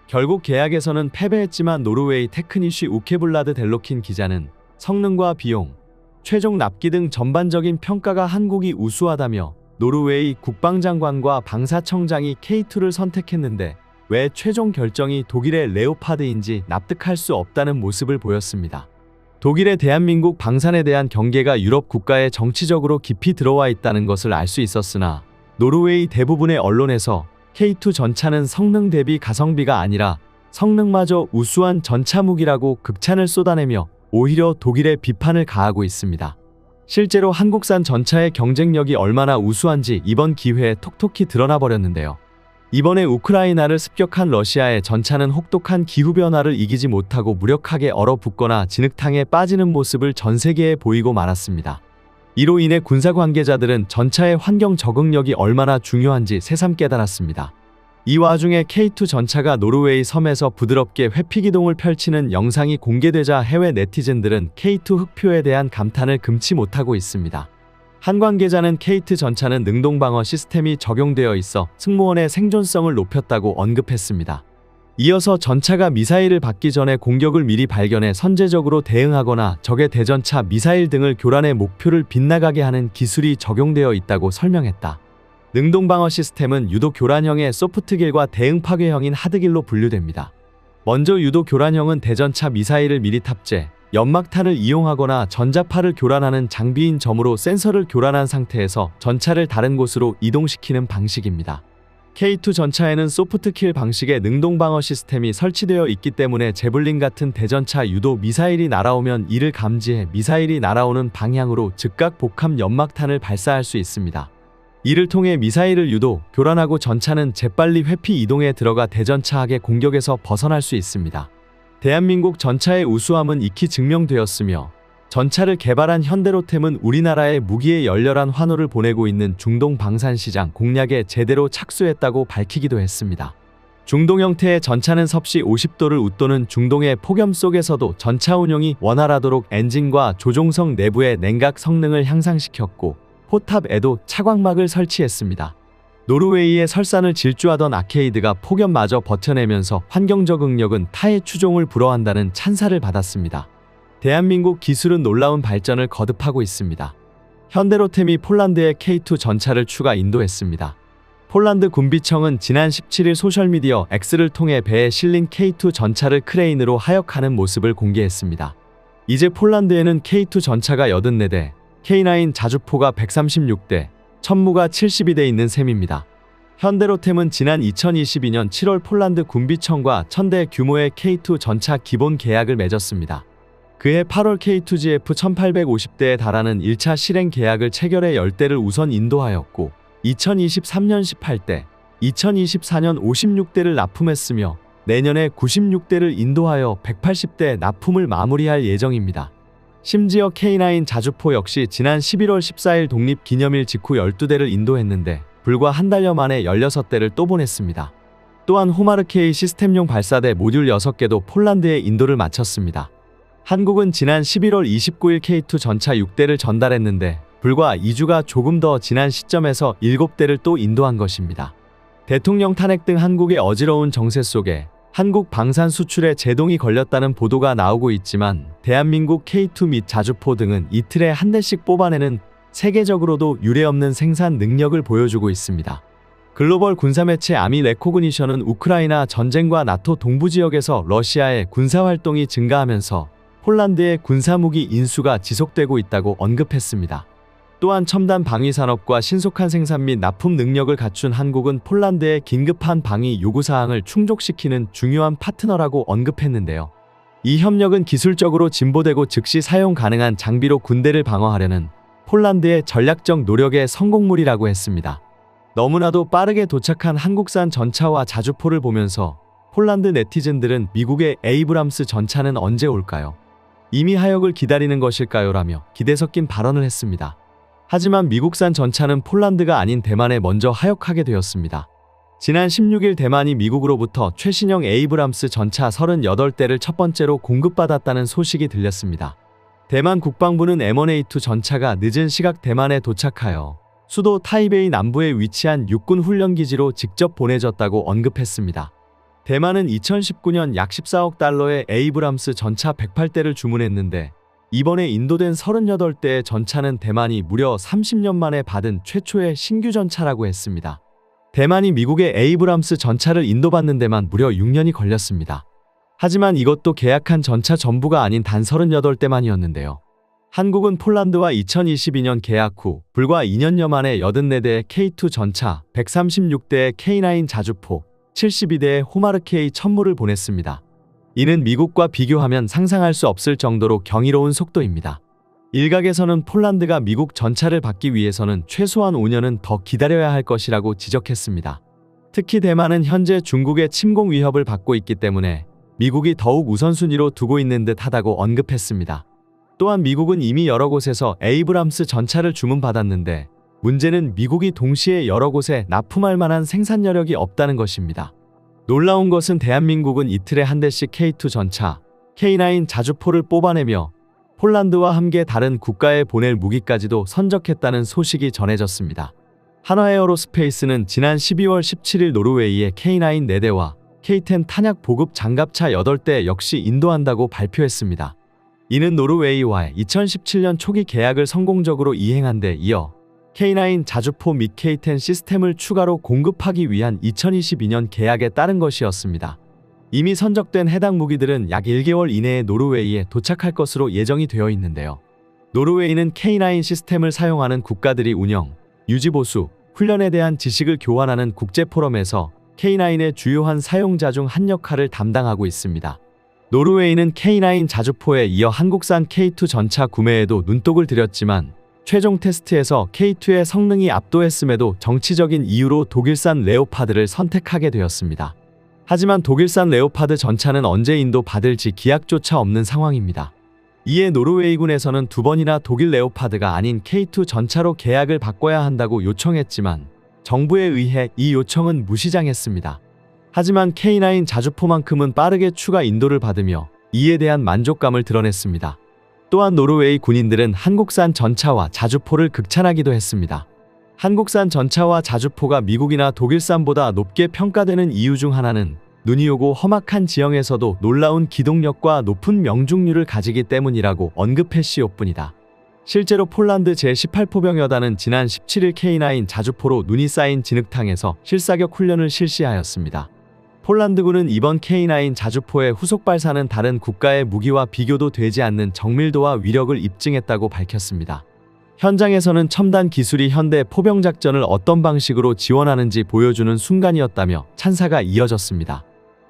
결국 계약에서는 패배했지만 노르웨이 테크니쉬 우케블라드 델로킨 기자는 성능과 비용, 최종 납기 등 전반적인 평가가 한국이 우수하다며 노르웨이 국방장관과 방사청장이 K2를 선택했는데 왜 최종 결정이 독일의 레오파드인지 납득할 수 없다는 모습을 보였습니다. 독일의 대한민국 방산에 대한 경계가 유럽 국가에 정치적으로 깊이 들어와 있다는 것을 알 수 있었으나 노르웨이 대부분의 언론에서 K2 전차는 성능 대비 가성비가 아니라 성능마저 우수한 전차 무기라고 극찬을 쏟아내며 오히려 독일의 비판을 가하고 있습니다. 실제로 한국산 전차의 경쟁력이 얼마나 우수한지 이번 기회에 톡톡히 드러나 버렸는데요. 이번에 우크라이나를 습격한 러시아의 전차는 혹독한 기후변화를 이기지 못하고 무력하게 얼어붙거나 진흙탕에 빠지는 모습을 전 세계에 보이고 말았습니다. 이로 인해 군사 관계자들은 전차의 환경 적응력이 얼마나 중요한지 새삼 깨달았습니다. 이 와중에 K2 전차가 노르웨이 섬에서 부드럽게 회피 기동을 펼치는 영상이 공개되자 해외 네티즌들은 K2 흑표에 대한 감탄을 금치 못하고 있습니다. 한 관계자는 K2 전차는 능동방어 시스템이 적용되어 있어 승무원의 생존성을 높였다고 언급했습니다. 이어서 전차가 미사일을 받기 전에 공격을 미리 발견해 선제적으로 대응하거나 적의 대전차 미사일 등을 교란해 목표를 빗나가게 하는 기술이 적용되어 있다고 설명했다. 능동방어 시스템은 유도 교란형의 소프트길과 대응 파괴형인 하드길로 분류됩니다. 먼저 유도 교란형은 대전차 미사일을 미리 탑재, 연막탄을 이용하거나 전자파를 교란하는 장비인 점으로 센서를 교란한 상태에서 전차를 다른 곳으로 이동시키는 방식입니다. K2 전차에는 소프트킬 방식의 능동방어 시스템이 설치되어 있기 때문에 제블린 같은 대전차 유도 미사일이 날아오면 이를 감지해 미사일이 날아오는 방향으로 즉각 복합 연막탄을 발사할 수 있습니다. 이를 통해 미사일을 유도, 교란하고 전차는 재빨리 회피 이동에 들어가 대전차에게 공격에서 벗어날 수 있습니다. 대한민국 전차의 우수함은 익히 증명되었으며 전차를 개발한 현대로템은 우리나라의 무기에 열렬한 환호를 보내고 있는 중동 방산시장 공략에 제대로 착수했다고 밝히기도 했습니다. 중동 형태의 전차는 섭씨 50도를 웃도는 중동의 폭염 속에서도 전차 운용이 원활하도록 엔진과 조종석 내부의 냉각 성능을 향상시켰고 포탑에도 차광막을 설치했습니다. 노르웨이의 설산을 질주하던 아케이드가 폭염마저 버텨내면서 환경 적응력은 타의 추종을 불허한다는 찬사를 받았습니다. 대한민국 기술은 놀라운 발전을 거듭하고 있습니다. 현대로템이 폴란드에 K2 전차를 추가 인도했습니다. 폴란드 군비청은 지난 17일 소셜미디어 X를 통해 배에 실린 K2 전차를 크레인으로 하역하는 모습을 공개했습니다. 이제 폴란드에는 K2 전차가 84대, K9 자주포가 136대, 천무가 72대 있는 셈입니다. 현대로템은 지난 2022년 7월 폴란드 군비청과 1000대 규모의 K2 전차 기본 계약을 맺었습니다. 그해 8월 K2GF 1850대에 달하는 1차 실행 계약을 체결해 10대를 우선 인도하였고 2023년 18대, 2024년 56대를 납품했으며 내년에 96대를 인도하여 180대 납품을 마무리할 예정입니다. 심지어 K9 자주포 역시 지난 11월 14일 독립기념일 직후 12대를 인도했는데 불과 한 달여 만에 16대를 또 보냈습니다. 또한 호마르K 시스템용 발사대 모듈 6개도 폴란드에 인도를 마쳤습니다. 한국은 지난 11월 29일 K2 전차 6대를 전달했는데 불과 2주가 조금 더 지난 시점에서 7대를 또 인도한 것입니다. 대통령 탄핵 등 한국의 어지러운 정세 속에 한국 방산 수출에 제동이 걸렸다는 보도가 나오고 있지만 대한민국 K2 및 자주포 등은 이틀에 한 대씩 뽑아내는 세계적으로도 유례없는 생산 능력을 보여주고 있습니다. 글로벌 군사매체 아미 레코그니션은 우크라이나 전쟁과 나토 동부지역에서 러시아의 군사활동이 증가하면서 폴란드의 군사무기 인수가 지속되고 있다고 언급했습니다. 또한 첨단 방위산업과 신속한 생산 및 납품 능력을 갖춘 한국은 폴란드의 긴급한 방위 요구사항을 충족시키는 중요한 파트너라고 언급했는데요. 이 협력은 기술적으로 진보되고 즉시 사용 가능한 장비로 군대를 방어하려는 폴란드의 전략적 노력의 성공물이라고 했습니다. 너무나도 빠르게 도착한 한국산 전차와 자주포를 보면서 폴란드 네티즌들은 미국의 에이브람스 전차는 언제 올까요? 이미 하역을 기다리는 것일까요? 라며 기대 섞인 발언을 했습니다. 하지만 미국산 전차는 폴란드가 아닌 대만에 먼저 하역하게 되었습니다. 지난 16일 대만이 미국으로부터 최신형 에이브람스 전차 38대를 첫 번째로 공급받았다는 소식이 들렸습니다. 대만 국방부는 M1A2 전차가 늦은 시각 대만에 도착하여 수도 타이베이 남부에 위치한 육군 훈련기지로 직접 보내졌다고 언급했습니다. 대만은 2019년 약 14억 달러의 에이브람스 전차 108대를 주문했는데 이번에 인도된 38대의 전차는 대만이 무려 30년 만에 받은 최초의 신규 전차라고 했습니다. 대만이 미국의 에이브람스 전차를 인도받는 데만 무려 6년이 걸렸습니다. 하지만 이것도 계약한 전차 전부가 아닌 단 38대만이었는데요. 한국은 폴란드와 2022년 계약 후 불과 2년여 만에 84대의 K2 전차, 136대의 K9 자주포, 72대의 호마르K 천무를 보냈습니다. 이는 미국과 비교하면 상상할 수 없을 정도로 경이로운 속도입니다. 일각에서는 폴란드가 미국 전차를 받기 위해서는 최소한 5년은 더 기다려야 할 것이라고 지적했습니다. 특히 대만은 현재 중국의 침공 위협을 받고 있기 때문에 미국이 더욱 우선순위로 두고 있는 듯 하다고 언급했습니다. 또한 미국은 이미 여러 곳에서 에이브람스 전차를 주문받았는데 문제는 미국이 동시에 여러 곳에 납품할 만한 생산 여력이 없다는 것입니다. 놀라운 것은 대한민국은 이틀에 한 대씩 K2 전차, K9 자주포를 뽑아내며 폴란드와 함께 다른 국가에 보낼 무기까지도 선적했다는 소식이 전해졌습니다. 한화에어로스페이스는 지난 12월 17일 노르웨이의 K9 4대와 K10 탄약 보급 장갑차 8대 역시 인도한다고 발표했습니다. 이는 노르웨이와의 2017년 초기 계약을 성공적으로 이행한 데 이어 K9 자주포 및 K10 시스템을 추가로 공급하기 위한 2022년 계약에 따른 것이었습니다. 이미 선적된 해당 무기들은 약 1개월 이내에 노르웨이에 도착할 것으로 예정이 되어 있는데요. 노르웨이는 K9 시스템을 사용하는 국가들이 운영, 유지보수, 훈련에 대한 지식을 교환하는 국제포럼에서 K9의 주요한 사용자 중 한 역할을 담당하고 있습니다. 노르웨이는 K9 자주포에 이어 한국산 K2 전차 구매에도 눈독을 들였지만 최종 테스트에서 K2의 성능이 압도했음에도 정치적인 이유로 독일산 레오파드를 선택하게 되었습니다. 하지만 독일산 레오파드 전차는 언제 인도받을지 기약조차 없는 상황입니다. 이에 노르웨이군에서는 2번이나 독일 레오파드가 아닌 K2 전차로 계약을 바꿔야 한다고 요청했지만 정부에 의해 이 요청은 무시당했습니다. 하지만 K9 자주포만큼은 빠르게 추가 인도를 받으며 이에 대한 만족감을 드러냈습니다. 또한 노르웨이 군인들은 한국산 전차와 자주포를 극찬하기도 했습니다. 한국산 전차와 자주포가 미국이나 독일산보다 높게 평가되는 이유 중 하나는 눈이 오고 험악한 지형에서도 놀라운 기동력과 높은 명중률을 가지기 때문이라고 언급했시옵뿐이다. 실제로 폴란드 제18포병여단은 지난 17일 K9 자주포로 눈이 쌓인 진흙탕에서 실사격 훈련을 실시하였습니다. 폴란드군은 이번 K9 자주포의 후속 발사는 다른 국가의 무기와 비교도 되지 않는 정밀도와 위력을 입증했다고 밝혔습니다. 현장에서는 첨단 기술이 현대 포병작전을 어떤 방식으로 지원하는지 보여주는 순간이었다며 찬사가 이어졌습니다.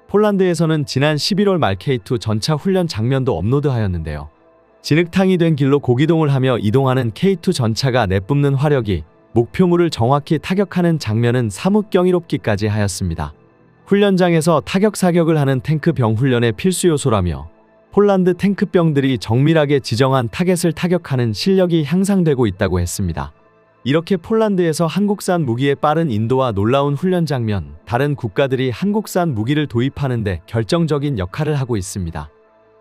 폴란드에서는 지난 11월 말 K2 전차 훈련 장면도 업로드하였는데요. 진흙탕이 된 길로 고기동을 하며 이동하는 K2 전차가 내뿜는 화력이 목표물을 정확히 타격하는 장면은 사뭇 경이롭기까지 하였습니다. 훈련장에서 타격 사격을 하는 탱크병 훈련의 필수 요소라며 폴란드 탱크병들이 정밀하게 지정한 타겟을 타격하는 실력이 향상되고 있다고 했습니다. 이렇게 폴란드에서 한국산 무기의 빠른 인도와 놀라운 훈련 장면, 다른 국가들이 한국산 무기를 도입하는 데 결정적인 역할을 하고 있습니다.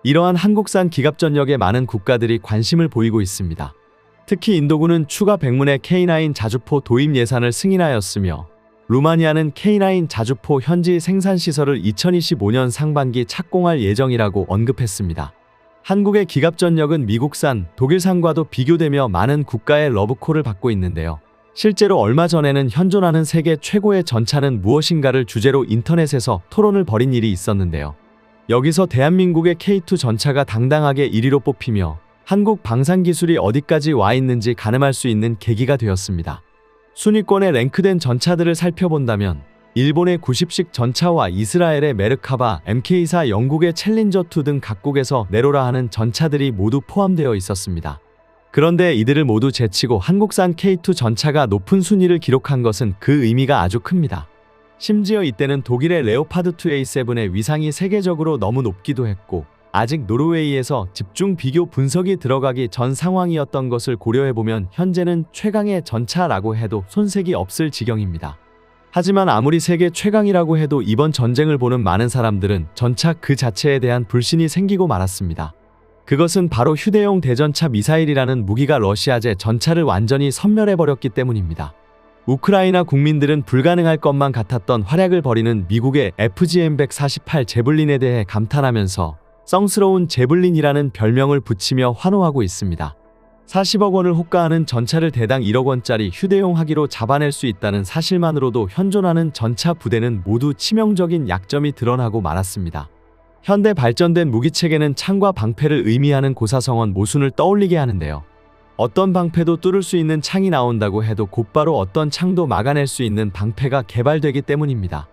이러한 한국산 기갑전력에 많은 국가들이 관심을 보이고 있습니다. 특히 인도군은 추가 100문의 K9 자주포 도입 예산을 승인하였으며 루마니아는 K9 자주포 현지 생산시설을 2025년 상반기 착공할 예정이라고 언급했습니다. 한국의 기갑전력은 미국산, 독일산과도 비교되며 많은 국가의 러브콜을 받고 있는데요. 실제로 얼마 전에는 현존하는 세계 최고의 전차는 무엇인가를 주제로 인터넷에서 토론을 벌인 일이 있었는데요. 여기서 대한민국의 K2 전차가 당당하게 1위로 뽑히며 한국 방산기술이 어디까지 와 있는지 가늠할 수 있는 계기가 되었습니다. 순위권에 랭크된 전차들을 살펴본다면 일본의 90식 전차와 이스라엘의 메르카바, MK4, 영국의 챌린저2 등 각국에서 내로라 하는 전차들이 모두 포함되어 있었습니다. 그런데 이들을 모두 제치고 한국산 K2 전차가 높은 순위를 기록한 것은 그 의미가 아주 큽니다. 심지어 이때는 독일의 레오파드2A7의 위상이 세계적으로 너무 높기도 했고 아직 노르웨이에서 집중 비교 분석이 들어가기 전 상황이었던 것을 고려해보면 현재는 최강의 전차라고 해도 손색이 없을 지경입니다. 하지만 아무리 세계 최강이라고 해도 이번 전쟁을 보는 많은 사람들은 전차 그 자체에 대한 불신이 생기고 말았습니다. 그것은 바로 휴대용 대전차 미사일이라는 무기가 러시아제 전차를 완전히 섬멸해버렸기 때문입니다. 우크라이나 국민들은 불가능할 것만 같았던 활약을 벌이는 미국의 FGM-148 제블린에 대해 감탄하면서 썽스러운 제블린이라는 별명을 붙이며 환호하고 있습니다. 40억 원을 호가하는 전차를 대당 1억 원짜리 휴대용 하기로 잡아낼 수 있다는 사실만으로도 현존하는 전차 부대는 모두 치명적인 약점이 드러나고 말았습니다. 현대 발전된 무기체계는 창과 방패를 의미하는 고사성언 모순을 떠올리게 하는데요. 어떤 방패도 뚫을 수 있는 창이 나온다고 해도 곧바로 어떤 창도 막아낼 수 있는 방패가 개발되기 때문입니다.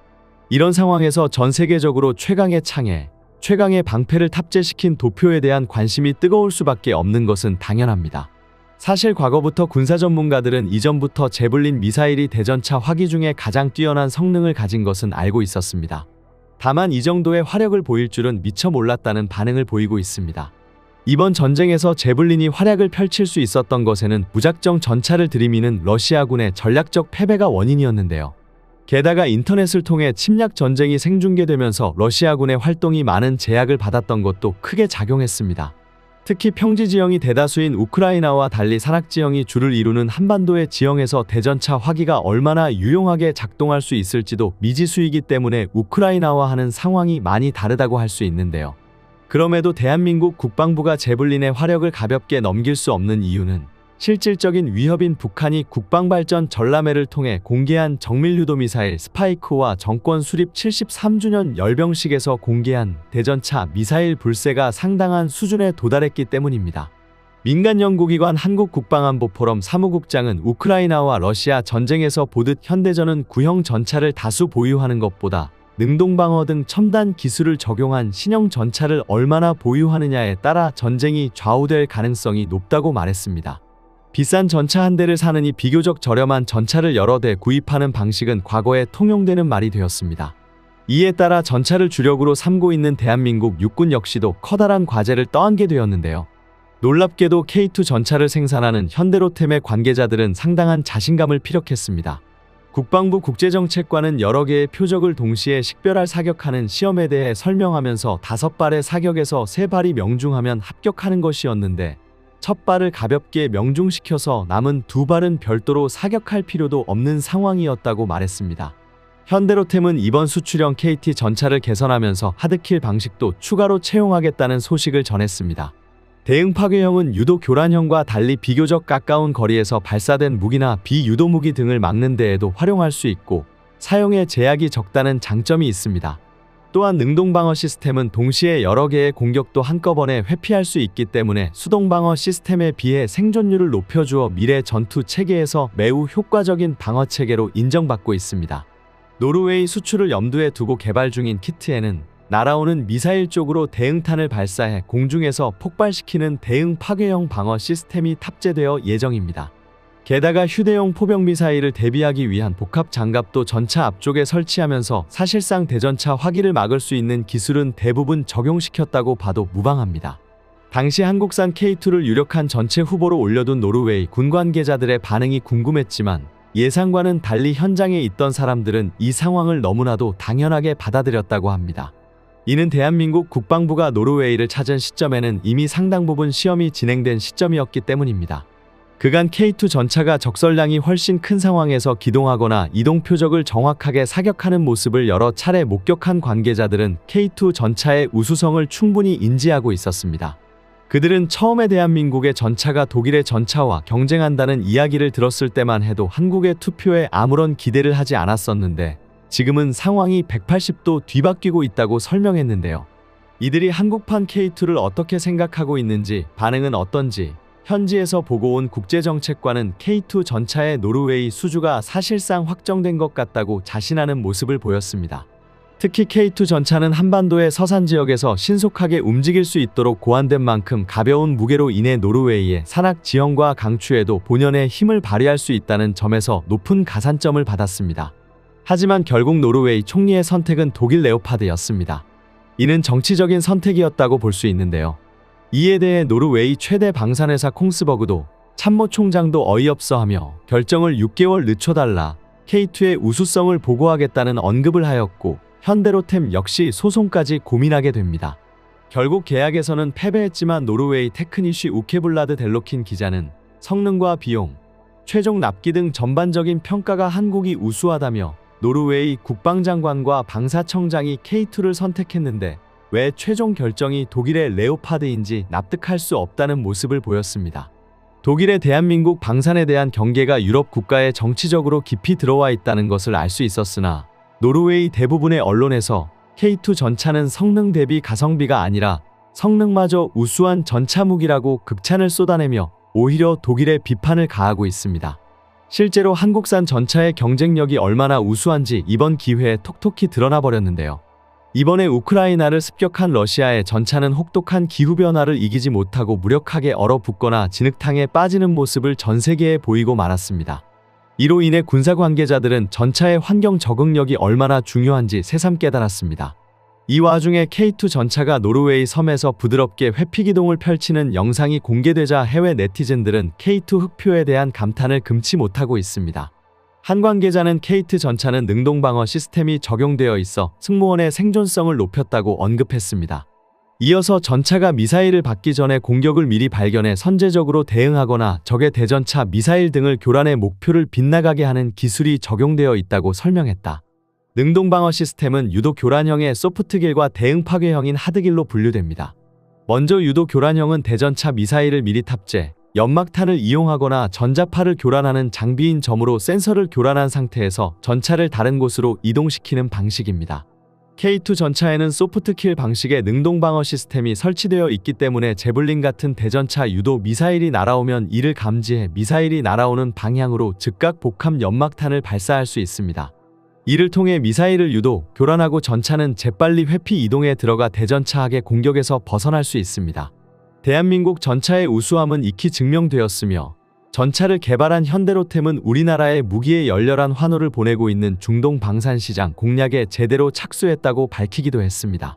이런 상황에서 전 세계적으로 최강의 창에 최강의 방패를 탑재시킨 도표에 대한 관심이 뜨거울 수밖에 없는 것은 당연합니다. 사실 과거부터 군사 전문가들은 이전부터 제블린 미사일이 대전차 화기 중에 가장 뛰어난 성능을 가진 것은 알고 있었습니다. 다만 이 정도의 화력을 보일 줄은 미처 몰랐다는 반응을 보이고 있습니다. 이번 전쟁에서 제블린이 활약을 펼칠 수 있었던 것에는 무작정 전차를 들이미는 러시아군의 전략적 패배가 원인이었는데요. 게다가 인터넷을 통해 침략 전쟁이 생중계되면서 러시아군의 활동이 많은 제약을 받았던 것도 크게 작용했습니다. 특히 평지 지형이 대다수인 우크라이나와 달리 산악 지형이 주를 이루는 한반도의 지형에서 대전차 화기가 얼마나 유용하게 작동할 수 있을지도 미지수이기 때문에 우크라이나와 하는 상황이 많이 다르다고 할 수 있는데요. 그럼에도 대한민국 국방부가 제블린의 화력을 가볍게 넘길 수 없는 이유는 실질적인 위협인 북한이 국방발전 전람회를 통해 공개한 정밀유도미사일 스파이크와 정권 수립 73주년 열병식에서 공개한 대전차 미사일 불세가 상당한 수준에 도달했기 때문입니다. 민간 연구기관 한국국방안보포럼 사무국장은 우크라이나와 러시아 전쟁에서 보듯 현대전은 구형 전차를 다수 보유하는 것보다 능동방어 등 첨단 기술을 적용한 신형 전차를 얼마나 보유하느냐에 따라 전쟁이 좌우될 가능성이 높다고 말했습니다. 비싼 전차 한 대를 사느니 비교적 저렴한 전차를 여러 대 구입하는 방식은 과거에 통용되는 말이 되었습니다. 이에 따라 전차를 주력으로 삼고 있는 대한민국 육군 역시도 커다란 과제를 떠안게 되었는데요. 놀랍게도 K2 전차를 생산하는 현대로템의 관계자들은 상당한 자신감을 피력했습니다. 국방부 국제정책관은 여러 개의 표적을 동시에 식별할 사격하는 시험에 대해 설명하면서 5발의 사격에서 3발이 명중하면 합격하는 것이었는데 첫 발을 가볍게 명중시켜서 남은 2발은 별도로 사격할 필요도 없는 상황이었다고 말했습니다. 현대로템은 이번 수출형 KT 전차를 개선하면서 하드킬 방식도 추가로 채용하겠다는 소식을 전했습니다. 대응 파괴형은 유도 교란형과 달리 비교적 가까운 거리에서 발사된 무기나 비유도 무기 등을 막는 데에도 활용할 수 있고 사용에 제약이 적다는 장점이 있습니다. 또한 능동방어 시스템은 동시에 여러 개의 공격도 한꺼번에 회피할 수 있기 때문에 수동방어 시스템에 비해 생존율을 높여주어 미래 전투 체계에서 매우 효과적인 방어 체계로 인정받고 있습니다. 노르웨이 수출을 염두에 두고 개발 중인 키트에는 날아오는 미사일 쪽으로 대응탄을 발사해 공중에서 폭발시키는 대응 파괴형 방어 시스템이 탑재되어 예정입니다. 게다가 휴대용 포병 미사일을 대비하기 위한 복합 장갑도 전차 앞쪽에 설치하면서 사실상 대전차 화기를 막을 수 있는 기술은 대부분 적용시켰다고 봐도 무방합니다. 당시 한국산 K2를 유력한 전체 후보로 올려둔 노르웨이 군 관계자들의 반응이 궁금했지만 예상과는 달리 현장에 있던 사람들은 이 상황을 너무나도 당연하게 받아들였다고 합니다. 이는 대한민국 국방부가 노르웨이를 찾은 시점에는 이미 상당 부분 시험이 진행된 시점이었기 때문입니다. 그간 K2 전차가 적설량이 훨씬 큰 상황에서 기동하거나 이동 표적을 정확하게 사격하는 모습을 여러 차례 목격한 관계자들은 K2 전차의 우수성을 충분히 인지하고 있었습니다. 그들은 처음에 대한민국의 전차가 독일의 전차와 경쟁한다는 이야기를 들었을 때만 해도 한국의 투표에 아무런 기대를 하지 않았었는데 지금은 상황이 180도 뒤바뀌고 있다고 설명했는데요. 이들이 한국판 K2를 어떻게 생각하고 있는지, 반응은 어떤지, 현지에서 보고 온 국제정책관은 K2 전차의 노르웨이 수주가 사실상 확정된 것 같다고 자신하는 모습을 보였습니다. 특히 K2 전차는 한반도의 서산 지역에서 신속하게 움직일 수 있도록 고안된 만큼 가벼운 무게로 인해 노르웨이의 산악 지형과 강추에도 본연의 힘을 발휘할 수 있다는 점에서 높은 가산점을 받았습니다. 하지만 결국 노르웨이 총리의 선택은 독일 레오파드였습니다. 이는 정치적인 선택이었다고 볼 수 있는데요. 이에 대해 노르웨이 최대 방산회사 콩스버그도 참모총장도 어이없어하며 결정을 6개월 늦춰달라 K2의 우수성을 보고하겠다는 언급을 하였고 현대로템 역시 소송까지 고민하게 됩니다. 결국 계약에서는 패배했지만 노르웨이 테크니쉬 우케블라드 델로킨 기자는 성능과 비용, 최종 납기 등 전반적인 평가가 한국이 우수하다며 노르웨이 국방장관과 방사청장이 K2를 선택했는데 왜 최종 결정이 독일의 레오파드인지 납득할 수 없다는 모습을 보였습니다. 독일의 대한민국 방산에 대한 경계가 유럽 국가에 정치적으로 깊이 들어와 있다는 것을 알 수 있었으나 노르웨이 대부분의 언론에서 K2 전차는 성능 대비 가성비가 아니라 성능마저 우수한 전차무기라고 극찬을 쏟아내며 오히려 독일의 비판을 가하고 있습니다. 실제로 한국산 전차의 경쟁력이 얼마나 우수한지 이번 기회에 톡톡히 드러나 버렸는데요. 이번에 우크라이나를 습격한 러시아의 전차는 혹독한 기후변화를 이기지 못하고 무력하게 얼어붙거나 진흙탕에 빠지는 모습을 전 세계에 보이고 말았습니다. 이로 인해 군사 관계자들은 전차의 환경 적응력이 얼마나 중요한지 새삼 깨달았습니다. 이 와중에 K2 전차가 노르웨이 섬에서 부드럽게 회피기동을 펼치는 영상이 공개되자 해외 네티즌들은 K2 흑표에 대한 감탄을 금치 못하고 있습니다. 한 관계자는 K2 전차는 능동방어 시스템이 적용되어 있어 승무원의 생존성을 높였다고 언급했습니다. 이어서 전차가 미사일을 받기 전에 공격을 미리 발견해 선제적으로 대응하거나 적의 대전차 미사일 등을 교란해 목표를 빗나가게 하는 기술이 적용되어 있다고 설명했다. 능동방어 시스템은 유도 교란형의 소프트길과 대응 파괴형인 하드길로 분류됩니다. 먼저 유도 교란형은 대전차 미사일을 미리 탑재, 연막탄을 이용하거나 전자파를 교란하는 장비인 점으로 센서를 교란한 상태에서 전차를 다른 곳으로 이동시키는 방식입니다. K2 전차에는 소프트킬 방식의 능동방어 시스템이 설치되어 있기 때문에 제블린 같은 대전차 유도 미사일이 날아오면 이를 감지해 미사일이 날아오는 방향으로 즉각 복합 연막탄을 발사할 수 있습니다. 이를 통해 미사일을 유도, 교란하고 전차는 재빨리 회피 이동에 들어가 대전차에게 공격에서 벗어날 수 있습니다. 대한민국 전차의 우수함은 익히 증명되었으며 전차를 개발한 현대로템은 우리나라의 무기에 열렬한 환호를 보내고 있는 중동 방산시장 공략에 제대로 착수했다고 밝히기도 했습니다.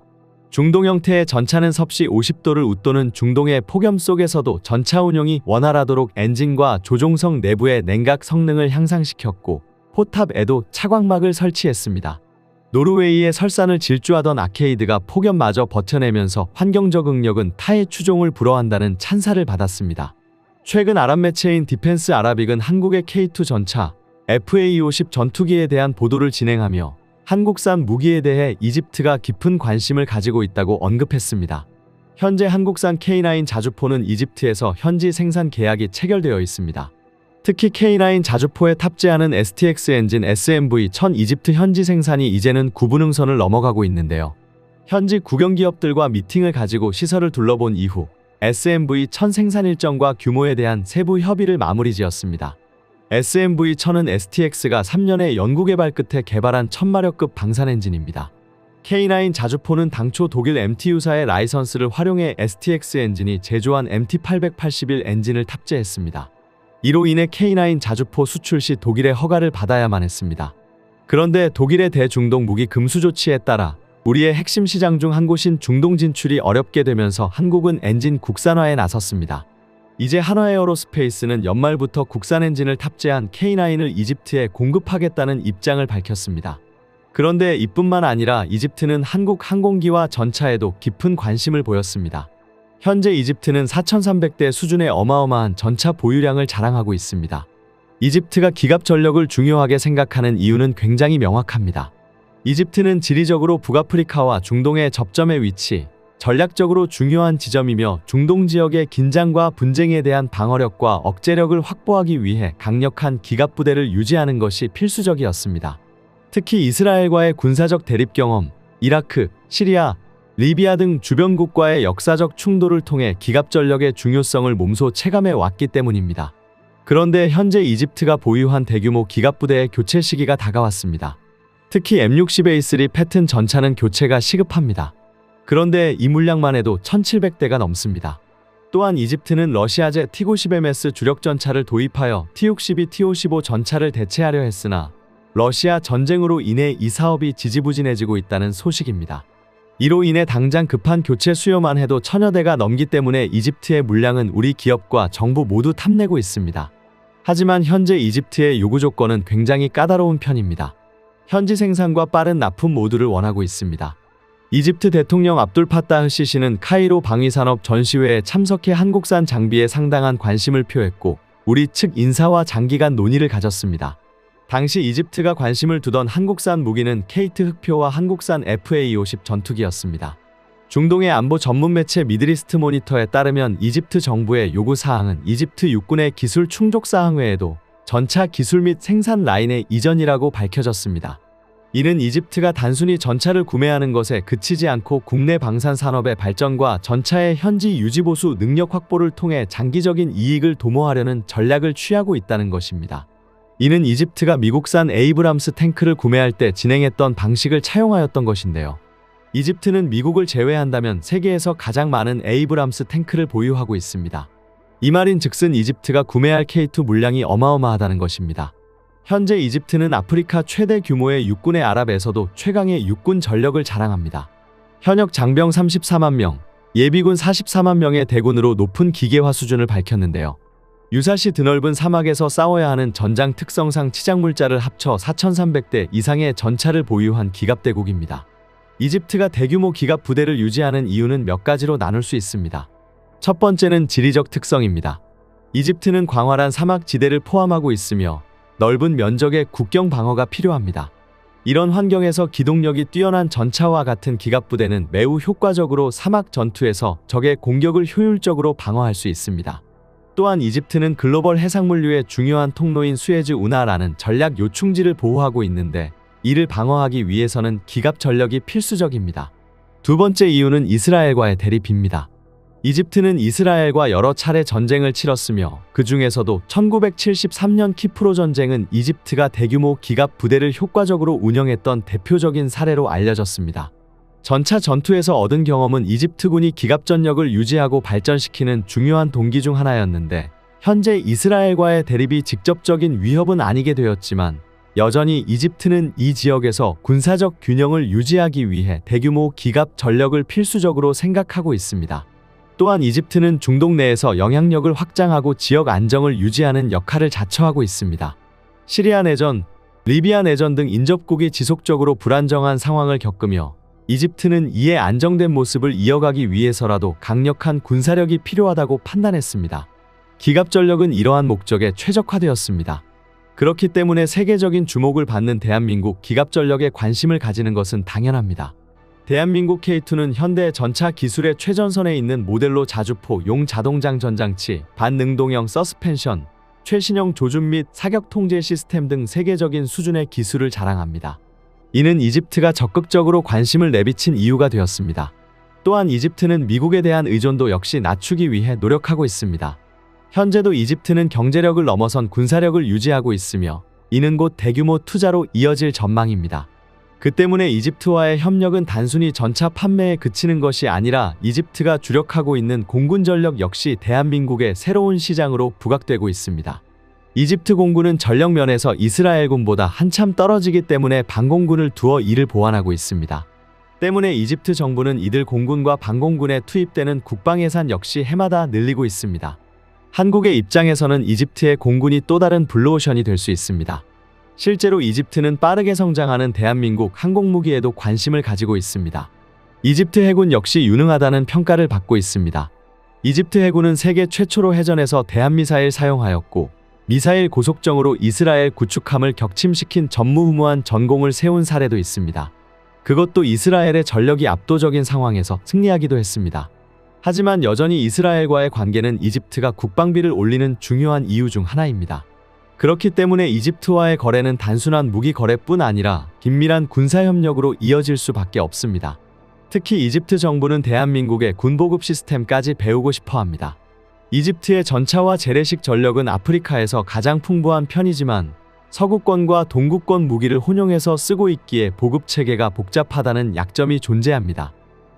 중동 형태의 전차는 섭씨 50도를 웃도는 중동의 폭염 속에서도 전차 운용이 원활하도록 엔진과 조종석 내부의 냉각 성능을 향상시켰고 포탑에도 차광막을 설치했습니다. 노르웨이의 설산을 질주하던 아케이드가 폭염마저 버텨내면서 환경 적응력은 타의 추종을 불허한다는 찬사를 받았습니다. 최근 아랍 매체인 디펜스 아라빅은 한국의 K2 전차 FA-50 전투기에 대한 보도를 진행하며 한국산 무기에 대해 이집트가 깊은 관심을 가지고 있다고 언급했습니다. 현재 한국산 K9 자주포는 이집트에서 현지 생산 계약이 체결되어 있습니다. 특히 K9 자주포에 탑재하는 STX 엔진 SMV-1000 이집트 현지 생산이 이제는 구분응선을 넘어가고 있는데요. 현지 국영기업들과 미팅을 가지고 시설을 둘러본 이후 SMV-1000 생산 일정과 규모에 대한 세부 협의를 마무리 지었습니다. SMV-1000은 STX가 3년의 연구개발 끝에 개발한 1000마력급 방산 엔진입니다. K9 자주포는 당초 독일 MTU사의 라이선스를 활용해 STX 엔진이 제조한 MT881 엔진을 탑재했습니다. 이로 인해 K9 자주포 수출 시 독일의 허가를 받아야만 했습니다. 그런데 독일의 대중동 무기 금수 조치에 따라 우리의 핵심 시장 중 한 곳인 중동 진출이 어렵게 되면서 한국은 엔진 국산화에 나섰습니다. 이제 한화에어로스페이스는 연말부터 국산 엔진을 탑재한 K9을 이집트에 공급하겠다는 입장을 밝혔습니다. 그런데 이뿐만 아니라 이집트는 한국 항공기와 전차에도 깊은 관심을 보였습니다. 현재 이집트는 4,300대 수준의 어마어마한 전차 보유량을 자랑하고 있습니다. 이집트가 기갑 전력을 중요하게 생각하는 이유는 굉장히 명확합니다. 이집트는 지리적으로 북아프리카와 중동의 접점에 위치, 전략적으로 중요한 지점이며 중동 지역의 긴장과 분쟁에 대한 방어력과 억제력을 확보하기 위해 강력한 기갑 부대를 유지하는 것이 필수적이었습니다. 특히 이스라엘과의 군사적 대립 경험, 이라크, 시리아, 리비아 등 주변국과의 역사적 충돌을 통해 기갑 전력의 중요성을 몸소 체감해 왔기 때문입니다. 그런데 현재 이집트가 보유한 대규모 기갑 부대의 교체 시기가 다가왔습니다. 특히 M60A3 패튼 전차는 교체가 시급합니다. 그런데 이 물량만 해도 1,700대가 넘습니다. 또한 이집트는 러시아제 T-90MS 주력 전차를 도입하여 T-62, T-55 전차를 대체하려 했으나 러시아 전쟁으로 인해 이 사업이 지지부진해지고 있다는 소식입니다. 이로 인해 당장 급한 교체 수요만 해도 1,000여 대가 넘기 때문에 이집트의 물량은 우리 기업과 정부 모두 탐내고 있습니다. 하지만 현재 이집트의 요구 조건은 굉장히 까다로운 편입니다. 현지 생산과 빠른 납품 모두를 원하고 있습니다. 이집트 대통령 압둘 파타흐 시시는 카이로 방위산업 전시회에 참석해 한국산 장비에 상당한 관심을 표했고 우리 측 인사와 장기간 논의를 가졌습니다. 당시 이집트가 관심을 두던 한국산 무기는 케이트 흑표와 한국산 FA-50 전투기였습니다. 중동의 안보 전문 매체 미드리스트 모니터에 따르면 이집트 정부의 요구사항은 이집트 육군의 기술 충족사항 외에도 전차 기술 및 생산 라인의 이전이라고 밝혀졌습니다. 이는 이집트가 단순히 전차를 구매하는 것에 그치지 않고 국내 방산 산업의 발전과 전차의 현지 유지보수 능력 확보를 통해 장기적인 이익을 도모하려는 전략을 취하고 있다는 것입니다. 이는 이집트가 미국산 에이브람스 탱크를 구매할 때 진행했던 방식을 차용하였던 것인데요. 이집트는 미국을 제외한다면 세계에서 가장 많은 에이브람스 탱크를 보유하고 있습니다. 이 말인즉슨 이집트가 구매할 K2 물량이 어마어마하다는 것입니다. 현재 이집트는 아프리카 최대 규모의 육군의 아랍에서도 최강의 육군 전력을 자랑합니다. 현역 장병 34만 명, 예비군 44만 명의 대군으로 높은 기계화 수준을 밝혔는데요. 유사시 드넓은 사막에서 싸워야 하는 전장 특성상 치장물자를 합쳐 4,300대 이상의 전차를 보유한 기갑대국입니다. 이집트가 대규모 기갑 부대를 유지하는 이유는 몇 가지로 나눌 수 있습니다. 첫 번째는 지리적 특성입니다. 이집트는 광활한 사막 지대를 포함하고 있으며 넓은 면적의 국경 방어가 필요합니다. 이런 환경에서 기동력이 뛰어난 전차와 같은 기갑 부대는 매우 효과적으로 사막 전투에서 적의 공격을 효율적으로 방어할 수 있습니다. 또한 이집트는 글로벌 해상물류의 중요한 통로인 수에즈 운하라는 전략 요충지를 보호하고 있는데 이를 방어하기 위해서는 기갑 전력이 필수적입니다. 두 번째 이유는 이스라엘과의 대립입니다. 이집트는 이스라엘과 여러 차례 전쟁을 치렀으며 그 중에서도 1973년 키프로 전쟁은 이집트가 대규모 기갑 부대를 효과적으로 운영했던 대표적인 사례로 알려졌습니다. 전차 전투에서 얻은 경험은 이집트군이 기갑 전력을 유지하고 발전시키는 중요한 동기 중 하나였는데 현재 이스라엘과의 대립이 직접적인 위협은 아니게 되었지만 여전히 이집트는 이 지역에서 군사적 균형을 유지하기 위해 대규모 기갑 전력을 필수적으로 생각하고 있습니다. 또한 이집트는 중동 내에서 영향력을 확장하고 지역 안정을 유지하는 역할을 자처하고 있습니다. 시리아 내전, 리비아 내전 등 인접국이 지속적으로 불안정한 상황을 겪으며 이집트는 이에 안정된 모습을 이어가기 위해서라도 강력한 군사력이 필요하다고 판단했습니다. 기갑 전력은 이러한 목적에 최적화되었습니다. 그렇기 때문에 세계적인 주목을 받는 대한민국 기갑 전력에 관심을 가지는 것은 당연합니다. 대한민국 K2는 현대 전차 기술의 최전선에 있는 모델로 자주포, 용 자동장 전장치, 반능동형 서스펜션, 최신형 조준 및 사격 통제 시스템 등 세계적인 수준의 기술을 자랑합니다. 이는 이집트가 적극적으로 관심을 내비친 이유가 되었습니다. 또한 이집트는 미국에 대한 의존도 역시 낮추기 위해 노력하고 있습니다. 현재도 이집트는 경제력을 넘어선 군사력을 유지하고 있으며 이는 곧 대규모 투자로 이어질 전망입니다. 그 때문에 이집트와의 협력은 단순히 전차 판매에 그치는 것이 아니라 이집트가 주력하고 있는 공군 전력 역시 대한민국의 새로운 시장으로 부각되고 있습니다. 이집트 공군은 전력 면에서 이스라엘군보다 한참 떨어지기 때문에 방공군을 두어 이를 보완하고 있습니다. 때문에 이집트 정부는 이들 공군과 방공군에 투입되는 국방 예산 역시 해마다 늘리고 있습니다. 한국의 입장에서는 이집트의 공군이 또 다른 블루오션이 될 수 있습니다. 실제로 이집트는 빠르게 성장하는 대한민국 항공무기에도 관심을 가지고 있습니다. 이집트 해군 역시 유능하다는 평가를 받고 있습니다. 이집트 해군은 세계 최초로 해전에서 대한미사일 사용하였고 미사일 고속정으로 이스라엘 구축함을 격침시킨 전무후무한 전공을 세운 사례도 있습니다. 그것도 이스라엘의 전력이 압도적인 상황에서 승리하기도 했습니다. 하지만 여전히 이스라엘과의 관계는 이집트가 국방비를 올리는 중요한 이유 중 하나입니다. 그렇기 때문에 이집트와의 거래는 단순한 무기 거래뿐 아니라 긴밀한 군사협력으로 이어질 수밖에 없습니다. 특히 이집트 정부는 대한민국의 군보급 시스템까지 배우고 싶어 합니다. 이집트의 전차와 재래식 전력은 아프리카에서 가장 풍부한 편이지만 서구권과 동구권 무기를 혼용해서 쓰고 있기에 보급체계가 복잡하다는 약점이 존재합니다.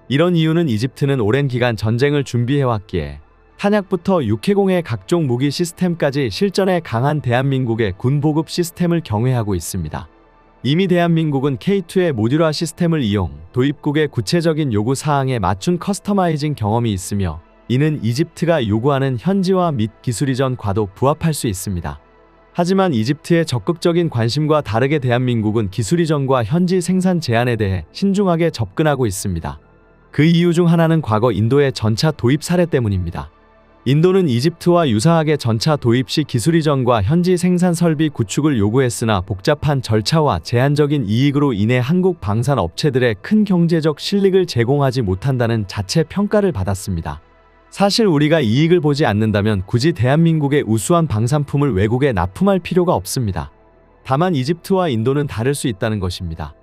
이런 이유는 이집트는 오랜 기간 전쟁을 준비해왔기에 탄약부터 육해공의 각종 무기 시스템까지 실전에 강한 대한민국의 군보급 시스템을 경외하고 있습니다. 이미 대한민국은 K2의 모듈화 시스템을 이용 도입국의 구체적인 요구 사항에 맞춘 커스터마이징 경험이 있으며 이는 이집트가 요구하는 현지화 및 기술 이전과도 부합할 수 있습니다. 하지만 이집트의 적극적인 관심과 다르게 대한민국은 기술 이전과 현지 생산 제한에 대해 신중하게 접근하고 있습니다. 그 이유 중 하나는 과거 인도의 전차 도입 사례 때문입니다. 인도는 이집트와 유사하게 전차 도입 시 기술 이전과 현지 생산 설비 구축을 요구했으나 복잡한 절차와 제한적인 이익으로 인해 한국 방산 업체들의 큰 경제적 실익을 제공하지 못한다는 자체 평가를 받았습니다. 사실 우리가 이익을 보지 않는다면 굳이 대한민국의 우수한 방산품을 외국에 납품할 필요가 없습니다. 다만 이집트와 인도는 다를 수 있다는 것입니다.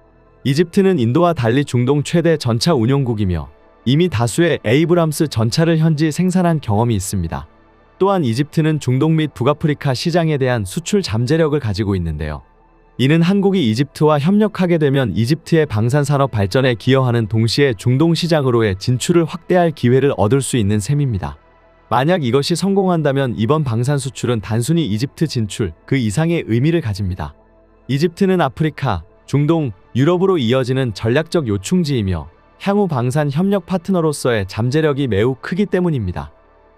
이집트는 인도와 달리 중동 최대 전차 운용국이며 이미 다수의 에이브람스 전차를 현지 생산한 경험이 있습니다. 또한 이집트는 중동 및 북아프리카 시장에 대한 수출 잠재력을 가지고 있는데요. 이는 한국이 이집트와 협력하게 되면 이집트의 방산산업 발전에 기여하는 동시에 중동 시장으로의 진출을 확대할 기회를 얻을 수 있는 셈입니다. 만약 이것이 성공한다면 이번 방산 수출은 단순히 이집트 진출 그 이상의 의미를 가집니다. 이집트는 아프리카, 중동, 유럽으로 이어지는 전략적 요충지이며 향후 방산 협력 파트너로서의 잠재력이 매우 크기 때문입니다.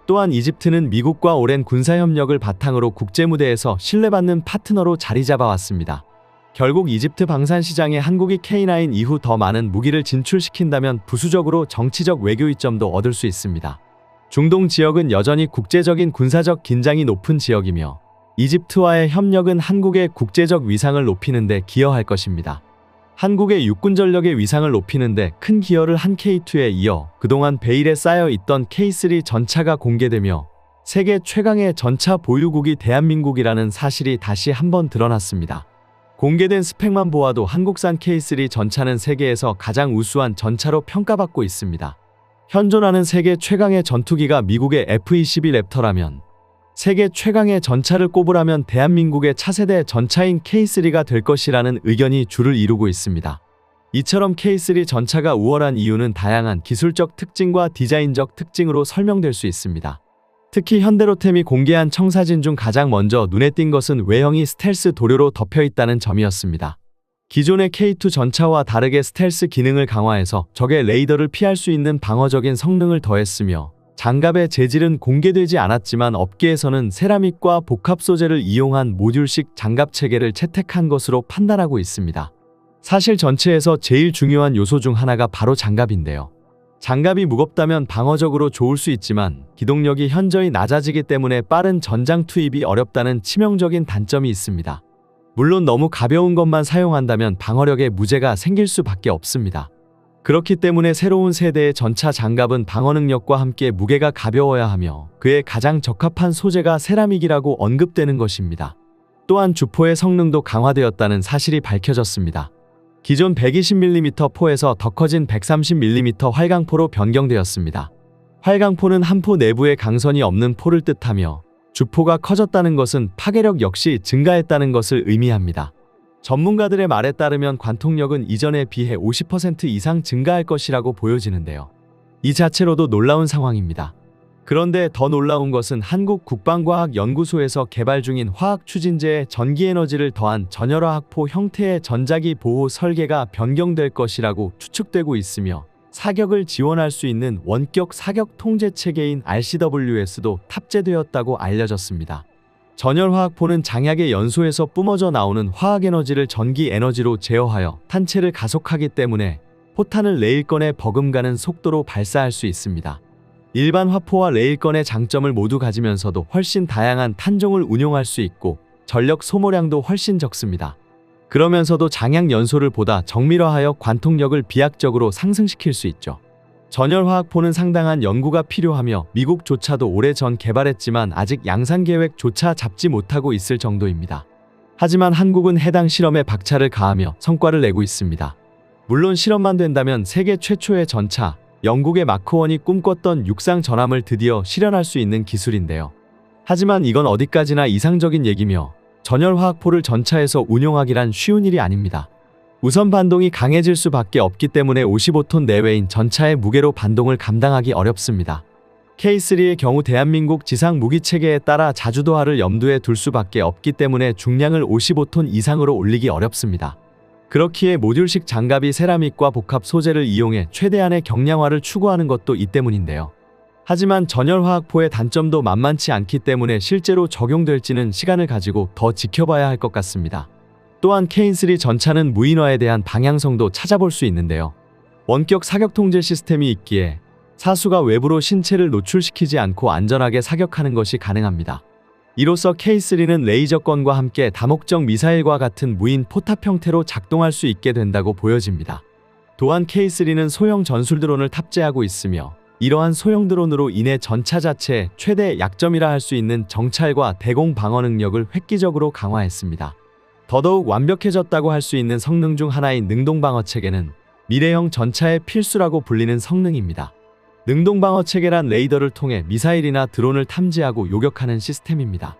또한 이집트는 미국과 오랜 군사협력을 바탕으로 국제무대에서 신뢰받는 파트너로 자리 잡아왔습니다. 결국 이집트 방산 시장에 한국이 K9 이후 더 많은 무기를 진출시킨다면 부수적으로 정치적 외교 이점도 얻을 수 있습니다. 중동 지역은 여전히 국제적인 군사적 긴장이 높은 지역이며 이집트와의 협력은 한국의 국제적 위상을 높이는 데 기여할 것입니다. 한국의 육군 전력의 위상을 높이는 데 큰 기여를 한 K2에 이어 그동안 베일에 쌓여 있던 K3 전차가 공개되며 세계 최강의 전차 보유국이 대한민국이라는 사실이 다시 한번 드러났습니다. 공개된 스펙만 보아도 한국산 K3 전차는 세계에서 가장 우수한 전차로 평가받고 있습니다. 현존하는 세계 최강의 전투기가 미국의 F-22 랩터라면 세계 최강의 전차를 꼽으라면 대한민국의 차세대 전차인 K3가 될 것이라는 의견이 주를 이루고 있습니다. 이처럼 K3 전차가 우월한 이유는 다양한 기술적 특징과 디자인적 특징으로 설명될 수 있습니다. 특히 현대로템이 공개한 청사진 중 가장 먼저 눈에 띈 것은 외형이 스텔스 도료로 덮여 있다는 점이었습니다. 기존의 K2 전차와 다르게 스텔스 기능을 강화해서 적의 레이더를 피할 수 있는 방어적인 성능을 더했으며 장갑의 재질은 공개되지 않았지만 업계에서는 세라믹과 복합 소재를 이용한 모듈식 장갑 체계를 채택한 것으로 판단하고 있습니다. 사실 전체에서 제일 중요한 요소 중 하나가 바로 장갑인데요. 장갑이 무겁다면 방어적으로 좋을 수 있지만 기동력이 현저히 낮아지기 때문에 빠른 전장 투입이 어렵다는 치명적인 단점이 있습니다. 물론 너무 가벼운 것만 사용한다면 방어력에 무제가 생길 수밖에 없습니다. 그렇기 때문에 새로운 세대의 전차 장갑은 방어 능력과 함께 무게가 가벼워야 하며 그에 가장 적합한 소재가 세라믹이라고 언급되는 것입니다. 또한 주포의 성능도 강화되었다는 사실이 밝혀졌습니다. 기존 120mm 포에서 더 커진 130mm 활강포로 변경되었습니다. 활강포는 한 포 내부에 강선이 없는 포를 뜻하며 주포가 커졌다는 것은 파괴력 역시 증가했다는 것을 의미합니다. 전문가들의 말에 따르면 관통력은 이전에 비해 50% 이상 증가할 것이라고 보여지는데요. 이 자체로도 놀라운 상황입니다. 그런데 더 놀라운 것은 한국국방과학연구소에서 개발 중인 화학추진제에 전기에너지를 더한 전열화학포 형태의 전자기 보호 설계가 변경될 것이라고 추측되고 있으며 사격을 지원할 수 있는 원격 사격 통제 체계인 RCWS도 탑재되었다고 알려졌습니다. 전열화학포는 장약의 연소에서 뿜어져 나오는 화학에너지를 전기에너지로 제어하여 탄체를 가속하기 때문에 포탄을 레일건에 버금가는 속도로 발사할 수 있습니다. 일반 화포와 레일건의 장점을 모두 가지면서도 훨씬 다양한 탄종을 운용할 수 있고 전력 소모량도 훨씬 적습니다. 그러면서도 장약 연소를 보다 정밀화하여 관통력을 비약적으로 상승시킬 수 있죠. 전열화학포는 상당한 연구가 필요하며 미국조차도 오래전 개발했지만 아직 양산 계획조차 잡지 못하고 있을 정도입니다. 하지만 한국은 해당 실험에 박차를 가하며 성과를 내고 있습니다. 물론 실험만 된다면 세계 최초의 전차, 영국의 마크1이 꿈꿨던 육상 전함을 드디어 실현할 수 있는 기술인데요. 하지만 이건 어디까지나 이상적인 얘기며 전열화학포를 전차에서 운용하기란 쉬운 일이 아닙니다. 우선 반동이 강해질 수밖에 없기 때문에 55톤 내외인 전차의 무게로 반동을 감당하기 어렵습니다. K3의 경우 대한민국 지상 무기체계에 따라 자주도하를 염두에 둘 수밖에 없기 때문에 중량을 55톤 이상으로 올리기 어렵습니다. 그렇기에 모듈식 장갑이 세라믹과 복합 소재를 이용해 최대한의 경량화를 추구하는 것도 이 때문인데요. 하지만 전열화학포의 단점도 만만치 않기 때문에 실제로 적용될지는 시간을 가지고 더 지켜봐야 할 것 같습니다. 또한 K3 전차는 무인화에 대한 방향성도 찾아볼 수 있는데요. 원격 사격 통제 시스템이 있기에 사수가 외부로 신체를 노출시키지 않고 안전하게 사격하는 것이 가능합니다. 이로써 K3는 레이저건과 함께 다목적 미사일과 같은 무인 포탑 형태로 작동할 수 있게 된다고 보여집니다. 또한 K3는 소형 전술 드론을 탑재하고 있으며 이러한 소형 드론으로 인해 전차 자체의 최대 약점이라 할 수 있는 정찰과 대공 방어 능력을 획기적으로 강화했습니다. 더더욱 완벽해졌다고 할 수 있는 성능 중 하나인 능동방어체계는 미래형 전차의 필수라고 불리는 성능입니다. 능동방어체계란 레이더를 통해 미사일이나 드론을 탐지하고 요격하는 시스템입니다.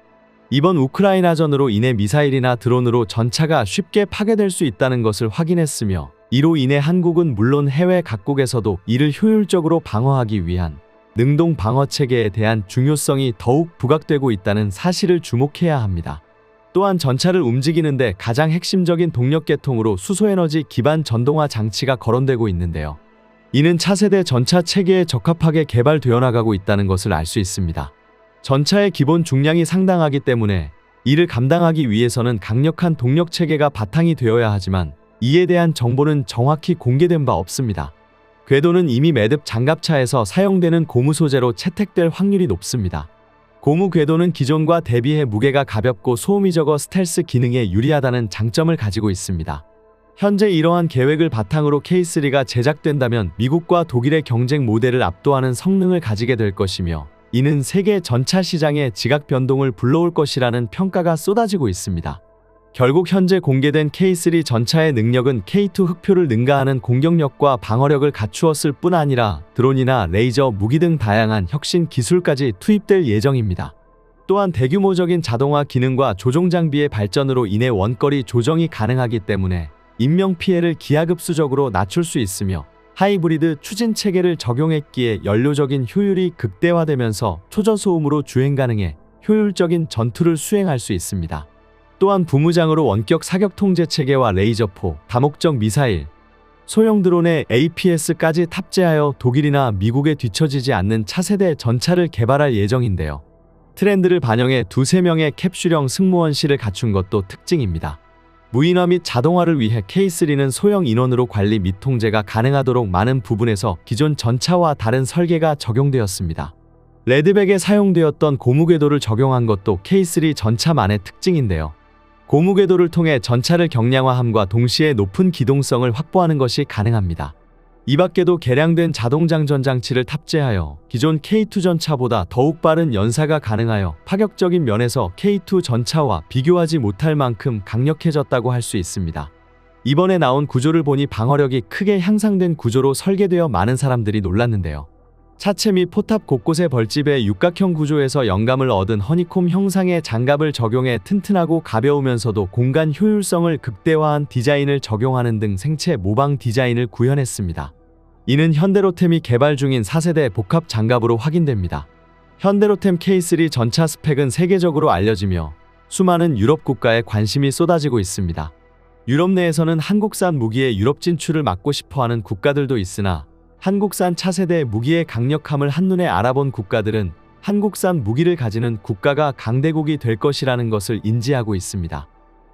이번 우크라이나전으로 인해 미사일이나 드론으로 전차가 쉽게 파괴될 수 있다는 것을 확인했으며 이로 인해 한국은 물론 해외 각국에서도 이를 효율적으로 방어하기 위한 능동방어체계에 대한 중요성이 더욱 부각되고 있다는 사실을 주목해야 합니다. 또한 전차를 움직이는데 가장 핵심적인 동력 계통으로 수소에너지 기반 전동화 장치가 거론되고 있는데요. 이는 차세대 전차 체계에 적합하게 개발되어 나가고 있다는 것을 알 수 있습니다. 전차의 기본 중량이 상당하기 때문에 이를 감당하기 위해서는 강력한 동력 체계가 바탕이 되어야 하지만 이에 대한 정보는 정확히 공개된 바 없습니다. 궤도는 이미 매듭 장갑차에서 사용되는 고무 소재로 채택될 확률이 높습니다. 고무 궤도는 기존과 대비해 무게가 가볍고 소음이 적어 스텔스 기능에 유리하다는 장점을 가지고 있습니다. 현재 이러한 계획을 바탕으로 K3가 제작된다면 미국과 독일의 경쟁 모델을 압도하는 성능을 가지게 될 것이며 이는 세계 전차 시장의 지각 변동을 불러올 것이라는 평가가 쏟아지고 있습니다. 결국 현재 공개된 K3 전차의 능력은 K2 흑표를 능가하는 공격력과 방어력을 갖추었을 뿐 아니라 드론이나 레이저, 무기 등 다양한 혁신 기술까지 투입될 예정입니다. 또한 대규모적인 자동화 기능과 조종 장비의 발전으로 인해 원거리 조정이 가능하기 때문에 인명피해를 기하급수적으로 낮출 수 있으며 하이브리드 추진 체계를 적용했기에 연료적인 효율이 극대화되면서 초저소음으로 주행 가능해 효율적인 전투를 수행할 수 있습니다. 또한 부무장으로 원격 사격 통제 체계와 레이저포, 다목적 미사일, 소형 드론에 APS까지 탑재하여 독일이나 미국에 뒤처지지 않는 차세대 전차를 개발할 예정인데요. 트렌드를 반영해 2~3명의 캡슐형 승무원실을 갖춘 것도 특징입니다. 무인화 및 자동화를 위해 K3는 소형 인원으로 관리 및 통제가 가능하도록 많은 부분에서 기존 전차와 다른 설계가 적용되었습니다. 레드백에 사용되었던 고무궤도를 적용한 것도 K3 전차만의 특징인데요. 고무궤도를 통해 전차를 경량화함과 동시에 높은 기동성을 확보하는 것이 가능합니다. 이 밖에도 개량된 자동장전 장치를 탑재하여 기존 K2 전차보다 더욱 빠른 연사가 가능하여 파격적인 면에서 K2 전차와 비교하지 못할 만큼 강력해졌다고 할 수 있습니다. 이번에 나온 구조를 보니 방어력이 크게 향상된 구조로 설계되어 많은 사람들이 놀랐는데요. 차체 및 포탑 곳곳의 벌집의 육각형 구조에서 영감을 얻은 허니콤 형상의 장갑을 적용해 튼튼하고 가벼우면서도 공간 효율성을 극대화한 디자인을 적용하는 등 생체 모방 디자인을 구현했습니다. 이는 현대로템이 개발 중인 4세대 복합 장갑으로 확인됩니다. 현대로템 K3 전차 스펙은 세계적으로 알려지며 수많은 유럽 국가에 관심이 쏟아지고 있습니다. 유럽 내에서는 한국산 무기의 유럽 진출을 막고 싶어하는 국가들도 있으나 한국산 차세대 무기의 강력함을 한눈에 알아본 국가들은 한국산 무기를 가지는 국가가 강대국이 될 것이라는 것을 인지하고 있습니다.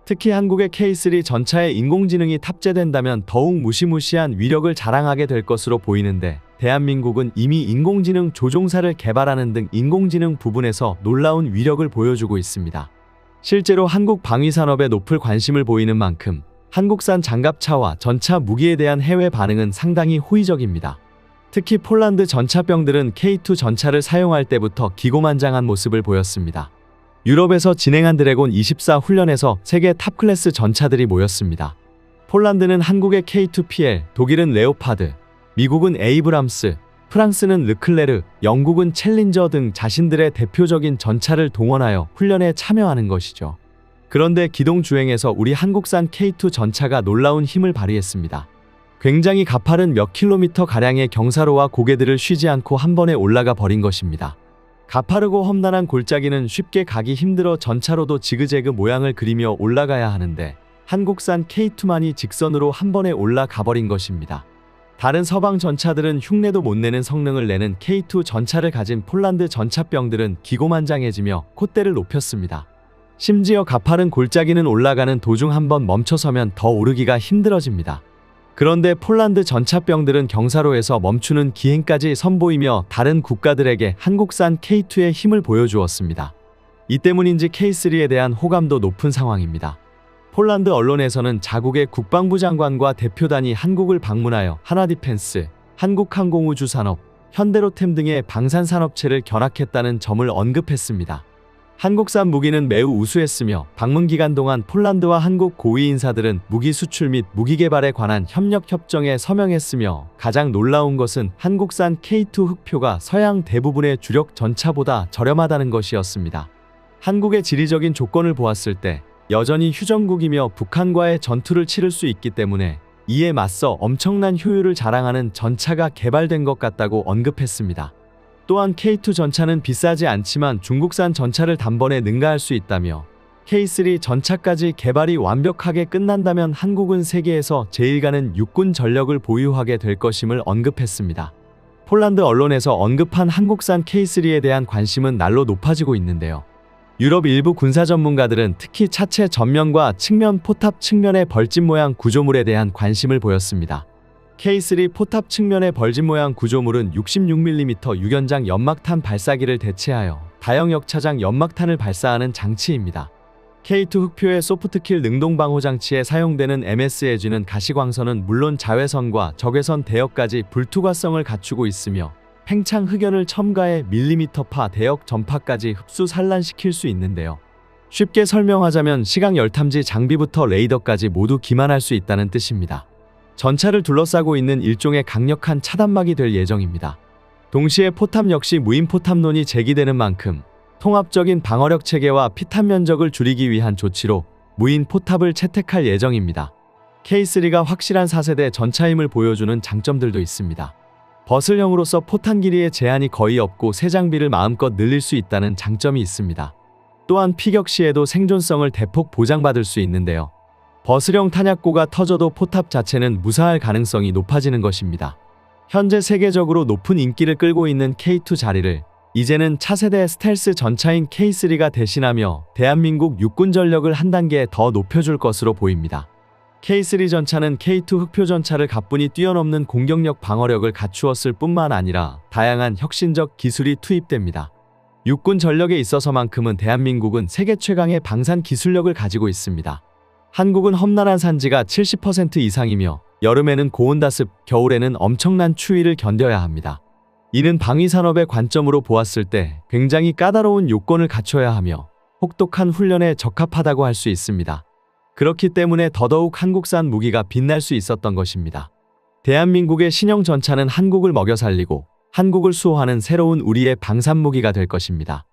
특히 한국의 K3 전차에 인공지능이 탑재된다면 더욱 무시무시한 위력을 자랑하게 될 것으로 보이는데, 대한민국은 이미 인공지능 조종사를 개발하는 등 인공지능 부분에서 놀라운 위력을 보여주고 있습니다. 실제로 한국 방위산업에 높은 관심을 보이는 만큼 한국산 장갑차와 전차 무기에 대한 해외 반응은 상당히 호의적입니다. 특히 폴란드 전차병들은 K2 전차를 사용할 때부터 기고만장한 모습을 보였습니다. 유럽에서 진행한 드래곤 24 훈련에서 세계 탑클래스 전차들이 모였습니다. 폴란드는 한국의 K2PL, 독일은 레오파드, 미국은 에이브람스, 프랑스는 르클레르, 영국은 챌린저 등 자신들의 대표적인 전차를 동원하여 훈련에 참여하는 것이죠. 그런데 기동주행에서 우리 한국산 K2 전차가 놀라운 힘을 발휘했습니다. 굉장히 가파른 몇 킬로미터가량의 경사로와 고개들을 쉬지 않고 한 번에 올라가 버린 것입니다. 가파르고 험난한 골짜기는 쉽게 가기 힘들어 전차로도 지그재그 모양을 그리며 올라가야 하는데 한국산 K2만이 직선으로 한 번에 올라가 버린 것입니다. 다른 서방 전차들은 흉내도 못 내는 성능을 내는 K2 전차를 가진 폴란드 전차병들은 기고만장해지며 콧대를 높였습니다. 심지어 가파른 골짜기는 올라가는 도중 한번 멈춰서면 더 오르기가 힘들어집니다. 그런데 폴란드 전차병들은 경사로에서 멈추는 기행까지 선보이며 다른 국가들에게 한국산 K2의 힘을 보여주었습니다. 이 때문인지 K3에 대한 호감도 높은 상황입니다. 폴란드 언론에서는 자국의 국방부 장관과 대표단이 한국을 방문하여 하나디펜스, 한국항공우주산업, 현대로템 등의 방산산업체를 견학했다는 점을 언급했습니다. 한국산 무기는 매우 우수했으며 방문 기간 동안 폴란드와 한국 고위 인사들은 무기 수출 및 무기 개발에 관한 협력 협정에 서명했으며, 가장 놀라운 것은 한국산 K2 흑표가 서양 대부분의 주력 전차보다 저렴하다는 것이었습니다. 한국의 지리적인 조건을 보았을 때 여전히 휴전국이며 북한과의 전투를 치를 수 있기 때문에 이에 맞서 엄청난 효율을 자랑하는 전차가 개발된 것 같다고 언급했습니다. 또한 K2 전차는 비싸지 않지만 중국산 전차를 단번에 능가할 수 있다며, K3 전차까지 개발이 완벽하게 끝난다면 한국은 세계에서 제1가는 육군 전력을 보유하게 될 것임을 언급했습니다. 폴란드 언론에서 언급한 한국산 K3에 대한 관심은 날로 높아지고 있는데요. 유럽 일부 군사 전문가들은 특히 차체 전면과 측면 포탑 측면의 벌집 모양 구조물에 대한 관심을 보였습니다. K3 포탑 측면의 벌집 모양 구조물은 66mm 유견장 연막탄 발사기를 대체하여 다형 역차장 연막탄을 발사하는 장치입니다. K2 흑표의 소프트킬 능동방호 장치에 사용되는 MSEG는 가시광선은 물론 자외선과 적외선 대역까지 불투과성을 갖추고 있으며 팽창 흑연을 첨가해 밀리미터파 대역 전파까지 흡수 산란시킬 수 있는데요. 쉽게 설명하자면 시각 열탐지 장비부터 레이더까지 모두 기만할 수 있다는 뜻입니다. 전차를 둘러싸고 있는 일종의 강력한 차단막이 될 예정입니다. 동시에 포탑 역시 무인 포탑론이 제기되는 만큼 통합적인 방어력 체계와 피탄 면적을 줄이기 위한 조치로 무인 포탑을 채택할 예정입니다. K3가 확실한 4세대 전차임을 보여주는 장점들도 있습니다. 버슬형으로서 포탄 길이에 제한이 거의 없고 새 장비를 마음껏 늘릴 수 있다는 장점이 있습니다. 또한 피격 시에도 생존성을 대폭 보장받을 수 있는데요. 버슬형 탄약고가 터져도 포탑 자체는 무사할 가능성이 높아지는 것입니다. 현재 세계적으로 높은 인기를 끌고 있는 K2 자리를 이제는 차세대 스텔스 전차인 K3가 대신하며 대한민국 육군 전력을 한 단계 더 높여줄 것으로 보입니다. K3 전차는 K2 흑표 전차를 가뿐히 뛰어넘는 공격력 방어력을 갖추었을 뿐만 아니라 다양한 혁신적 기술이 투입됩니다. 육군 전력에 있어서만큼은 대한민국은 세계 최강의 방산 기술력을 가지고 있습니다. 한국은 험난한 산지가 70% 이상이며 여름에는 고온다습, 겨울에는 엄청난 추위를 견뎌야 합니다. 이는 방위산업의 관점으로 보았을 때 굉장히 까다로운 요건을 갖춰야 하며 혹독한 훈련에 적합하다고 할 수 있습니다. 그렇기 때문에 더더욱 한국산 무기가 빛날 수 있었던 것입니다. 대한민국의 신형 전차는 한국을 먹여 살리고 한국을 수호하는 새로운 우리의 방산무기가 될 것입니다.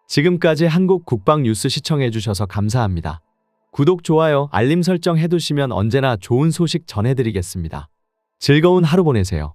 지금까지 한국 국방 뉴스 시청해 주셔서 감사합니다. 구독, 좋아요, 알림 설정 해두시면 언제나 좋은 소식 전해드리겠습니다. 즐거운 하루 보내세요.